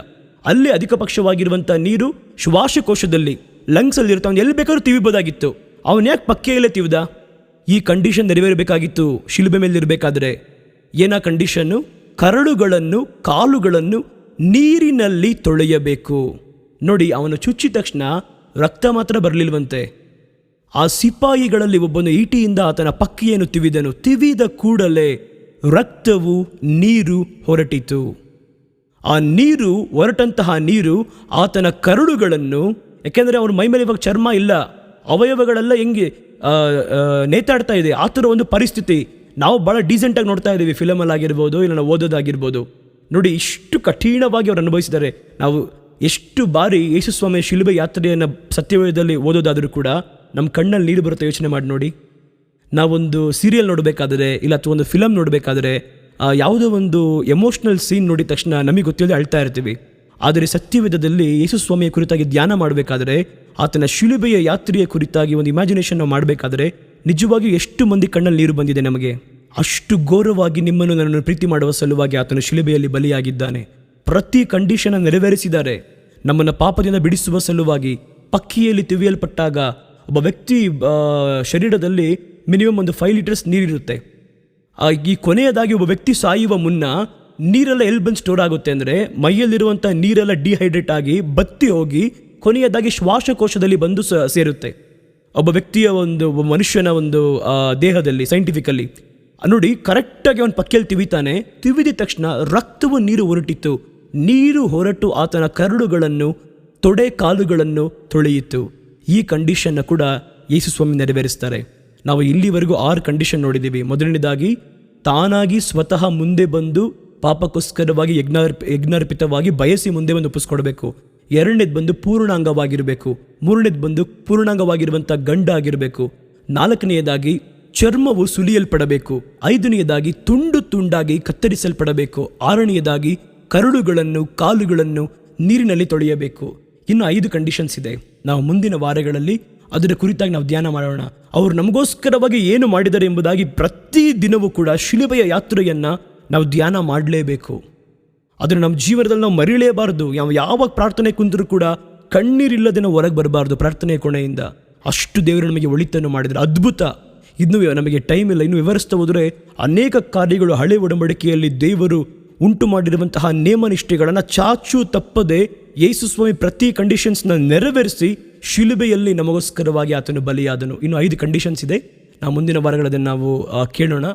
ಅಲ್ಲಿ ಅಧಿಕ ಪಕ್ಷವಾಗಿರುವಂಥ ನೀರು ಶ್ವಾಸಕೋಶದಲ್ಲಿ ಲಂಗ್ಸಲ್ಲಿ ಇರುತ್ತೆ. ಅವನು ಎಲ್ಲಿ ಬೇಕಾದ್ರೂ ತಿವಿಬೋದಾಗಿತ್ತು. ಅವನು ಯಾಕೆ ಪಕ್ಕೆಯಲ್ಲೇ ತಿವಿದ? ಈ ಕಂಡೀಷನ್ ನೆರವೇರಬೇಕಾಗಿತ್ತು ಶಿಲುಬೆ ಮೇಲೆ ಇರಬೇಕಾದ್ರೆ. ಏನ ಕಂಡೀಷನ್ನು? ಕರಳುಗಳನ್ನು ಕಾಲುಗಳನ್ನು ನೀರಿನಲ್ಲಿ ತೊಳೆಯಬೇಕು. ನೋಡಿ, ಅವನು ಚುಚ್ಚಿದ ತಕ್ಷಣ ರಕ್ತ ಮಾತ್ರ ಬರಲಿಲ್ವಂತೆ. ಆ ಸಿಪಾಯಿಗಳಲ್ಲಿ ಒಬ್ಬನು ಈಟಿಯಿಂದ ಆತನ ಪಕ್ಕೆಯನ್ನು ತಿವಿದನು, ತಿವಿದ ಕೂಡಲೇ ರಕ್ತವು ನೀರು ಹೊರಟಿತು. ಆ ನೀರು ಹೊರಟಂತಹ ನೀರು ಆತನ ಕರುಳುಗಳನ್ನು, ಯಾಕೆಂದರೆ ಅವನ ಮೈ ಮೇಲೆ ಇವಾಗ ಚರ್ಮ ಇಲ್ಲ, ಅವಯವಗಳೆಲ್ಲ ಹೆಂಗೆ ನೇತಾಡ್ತಾ ಇದೆ, ಆ ಥರ ಒಂದು ಪರಿಸ್ಥಿತಿ. ನಾವು ಭಾಳ ಡೀಸೆಂಟಾಗಿ ನೋಡ್ತಾ ಇದ್ದೀವಿ ಫಿಲಮಲ್ಲಿ ಆಗಿರ್ಬೋದು, ಇಲ್ಲ ನಾವು ಓದೋದಾಗಿರ್ಬೋದು. ನೋಡಿ, ಇಷ್ಟು ಕಠಿಣವಾಗಿ ಅವರು ಅನುಭವಿಸಿದ್ದಾರೆ. ನಾವು ಎಷ್ಟು ಬಾರಿ ಯೇಸುಸ್ವಾಮಿಯ ಶಿಲುಬೆ ಯಾತ್ರೆಯನ್ನು ಸತ್ಯವೇದದಲ್ಲಿ ಓದೋದಾದರೂ ಕೂಡ ನಮ್ಮ ಕಣ್ಣಲ್ಲಿ ನೀರು ಬರುತ್ತೆ. ಯೋಚನೆ ಮಾಡಿ ನೋಡಿ, ನಾವೊಂದು ಸೀರಿಯಲ್ ನೋಡಬೇಕಾದ್ರೆ, ಇಲ್ಲ ಅಥವಾ ಒಂದು ಫಿಲಮ್ ನೋಡಬೇಕಾದ್ರೆ, ಯಾವುದೋ ಒಂದು ಎಮೋಷ್ನಲ್ ಸೀನ್ ನೋಡಿದ ತಕ್ಷಣ ನಮಗೆ ಗೊತ್ತಿಲ್ಲದೆ ಅಳ್ತಾ ಇರ್ತೀವಿ. ಆದರೆ ಸತ್ಯವೇದದಲ್ಲಿ ಯೇಸುಸ್ವಾಮಿಯ ಕುರಿತಾಗಿ ಧ್ಯಾನ ಮಾಡಬೇಕಾದ್ರೆ, ಆತನ ಶಿಲುಬೆಯ ಯಾತ್ರೆಯ ಕುರಿತಾಗಿ ಒಂದು ಇಮ್ಯಾಜಿನೇಷನ್ ನಾವು ಮಾಡಬೇಕಾದ್ರೆ ನಿಜವಾಗಿಯೂ ಎಷ್ಟು ಮಂದಿ ಕಣ್ಣಲ್ಲಿ ನೀರು ಬಂದಿದೆ ನಮಗೆ. ಅಷ್ಟು ಘೋರವಾಗಿ ನಿಮ್ಮನ್ನು ನನ್ನನ್ನು ಪ್ರೀತಿ ಮಾಡುವ ಸಲುವಾಗಿ ಆತನ ಶಿಲುಬೆಯಲ್ಲಿ ಬಲಿಯಾಗಿದ್ದಾನೆ. ಪ್ರತಿ ಕಂಡೀಷನ್ ನೆರವೇರಿಸಿದ್ದಾರೆ. ನಮ್ಮನ್ನು ಪಾಪದಿಂದ ಬಿಡಿಸುವ ಸಲುವಾಗಿ ಪಕ್ಕಿಯಲ್ಲಿ ತಿವಿಯಲ್ಪಟ್ಟಾಗ ಒಬ್ಬ ವ್ಯಕ್ತಿ ಶರೀರದಲ್ಲಿ ಮಿನಿಮಮ್ ಒಂದು 5 ಲೀಟರ್ಸ್ ನೀರಿರುತ್ತೆ. ಈ ಕೊನೆಯದಾಗಿ ಒಬ್ಬ ವ್ಯಕ್ತಿ ಸಾಯುವ ಮುನ್ನ ನೀರೆಲ್ಲ ಎಲ್ಲಿ ಬಂದು ಸ್ಟೋರ್ ಆಗುತ್ತೆ ಅಂದರೆ, ಮೈಯಲ್ಲಿರುವಂಥ ನೀರೆಲ್ಲ ಡಿಹೈಡ್ರೇಟ್ ಆಗಿ ಬತ್ತಿ ಹೋಗಿ ಕೊನೆಯದಾಗಿ ಶ್ವಾಸಕೋಶದಲ್ಲಿ ಬಂದು ಸೇರುತ್ತೆ. ಒಬ್ಬ ವ್ಯಕ್ತಿಯ ಒಬ್ಬ ಮನುಷ್ಯನ ಒಂದು ದೇಹದಲ್ಲಿ ಸೈಂಟಿಫಿಕಲಿ ನೋಡಿ, ಕರೆಕ್ಟಾಗಿ ಅವನ ಪಕ್ಕೆಯಲ್ಲಿ ತಿವಿತಾನೆ. ತಿವಿದ ತಕ್ಷಣ ರಕ್ತವು ನೀರು ಹೊರಟಿತ್ತು. ನೀರು ಹೊರಟು ಆತನ ಕರುಳುಗಳನ್ನು ತೊಡೆ ಕಾಲುಗಳನ್ನು ತೊಳೆಯಿತು. ಈ ಕಂಡೀಷನ್ನ ಕೂಡ ಯೇಸುಸ್ವಾಮಿ ನೆರವೇರಿಸ್ತಾರೆ. ನಾವು ಇಲ್ಲಿವರೆಗೂ 6 ಕಂಡೀಷನ್ ನೋಡಿದ್ದೀವಿ. ಮೊದಲನೇದಾಗಿ ತಾನಾಗಿ ಸ್ವತಃ ಮುಂದೆ ಬಂದು ಪಾಪಕ್ಕೋಸ್ಕರವಾಗಿ ಯಜ್ಞಾರ್ಪಿತವಾಗಿ ಬಯಸಿ ಮುಂದೆ ಬಂದು ಒಪ್ಪಿಸ್ಕೊಡ್ಬೇಕು. ಎರಡನೇದು ಬಂದು ಪೂರ್ಣಾಂಗವಾಗಿರಬೇಕು. ಮೂರನೇದು ಬಂದು ಪೂರ್ಣಾಂಗವಾಗಿರುವಂಥ ಗಂಡ ಆಗಿರಬೇಕು. ನಾಲ್ಕನೆಯದಾಗಿ ಚರ್ಮವು ಸುಲಿಯಲ್ಪಡಬೇಕು. ಐದನೆಯದಾಗಿ ತುಂಡು ತುಂಡಾಗಿ ಕತ್ತರಿಸಲ್ಪಡಬೇಕು. ಆರನೆಯದಾಗಿ ಕರುಳುಗಳನ್ನು ಕಾಲುಗಳನ್ನು ನೀರಿನಲ್ಲಿ ತೊಳೆಯಬೇಕು. ಇನ್ನು 5 ಕಂಡೀಷನ್ಸ್ ಇದೆ. ನಾವು ಮುಂದಿನ ವಾರಗಳಲ್ಲಿ ಅದರ ಕುರಿತಾಗಿ ನಾವು ಧ್ಯಾನ ಮಾಡೋಣ. ಅವರು ನಮಗೋಸ್ಕರವಾಗಿ ಏನು ಮಾಡಿದ್ದಾರೆ ಎಂಬುದಾಗಿ ಪ್ರತಿ ದಿನವೂ ಕೂಡ ಶಿಲುಬೆಯ ಯಾತ್ರೆಯನ್ನು ನಾವು ಧ್ಯಾನ ಮಾಡಲೇಬೇಕು. ಅದನ್ನು ನಮ್ಮ ಜೀವನದಲ್ಲಿ ನಾವು ಮರಿಲೇಬಾರ್ದು. ಯಾವಾಗ ಪ್ರಾರ್ಥನೆ ಕುಂತರೂ ಕೂಡ ಕಣ್ಣೀರಿಲ್ಲದೆ ನಾವು ಹೊರಗೆ ಬರಬಾರ್ದು ಪ್ರಾರ್ಥನೆಯ ಕೊನೆಯಿಂದ. ಅಷ್ಟು ದೇವರು ನಮಗೆ ಒಳಿತನ್ನು ಮಾಡಿದರೆ ಅದ್ಭುತ. ಇನ್ನೂ ನಮಗೆ ಟೈಮ್ ಇಲ್ಲ, ಇನ್ನು ವಿವರಿಸ್ತಾ ಹೋದರೆ ಅನೇಕ ಕಾರ್ಯಗಳು ಹಳೆ ಒಡಂಬಡಿಕೆಯಲ್ಲಿ ದೇವರು ಉಂಟು ಮಾಡಿರುವಂತಹ ನೇಮನಿಷ್ಠೆಗಳನ್ನು ಚಾಚು ತಪ್ಪದೆ ಯೇಸುಸ್ವಾಮಿ ಪ್ರತಿ ಕಂಡೀಷನ್ಸ್ನ ನೆರವೇರಿಸಿ ಶಿಲುಬೆಯಲ್ಲಿ ನಮಗೋಸ್ಕರವಾಗಿ ಆತನು ಬಲಿಯಾದನು. ಇನ್ನು 5 ಕಂಡೀಷನ್ಸ್ ಇದೆ. ನಾವು ಮುಂದಿನ ವಾರಗಳಲ್ಲಿ ನಾವು ಕೇಳೋಣ.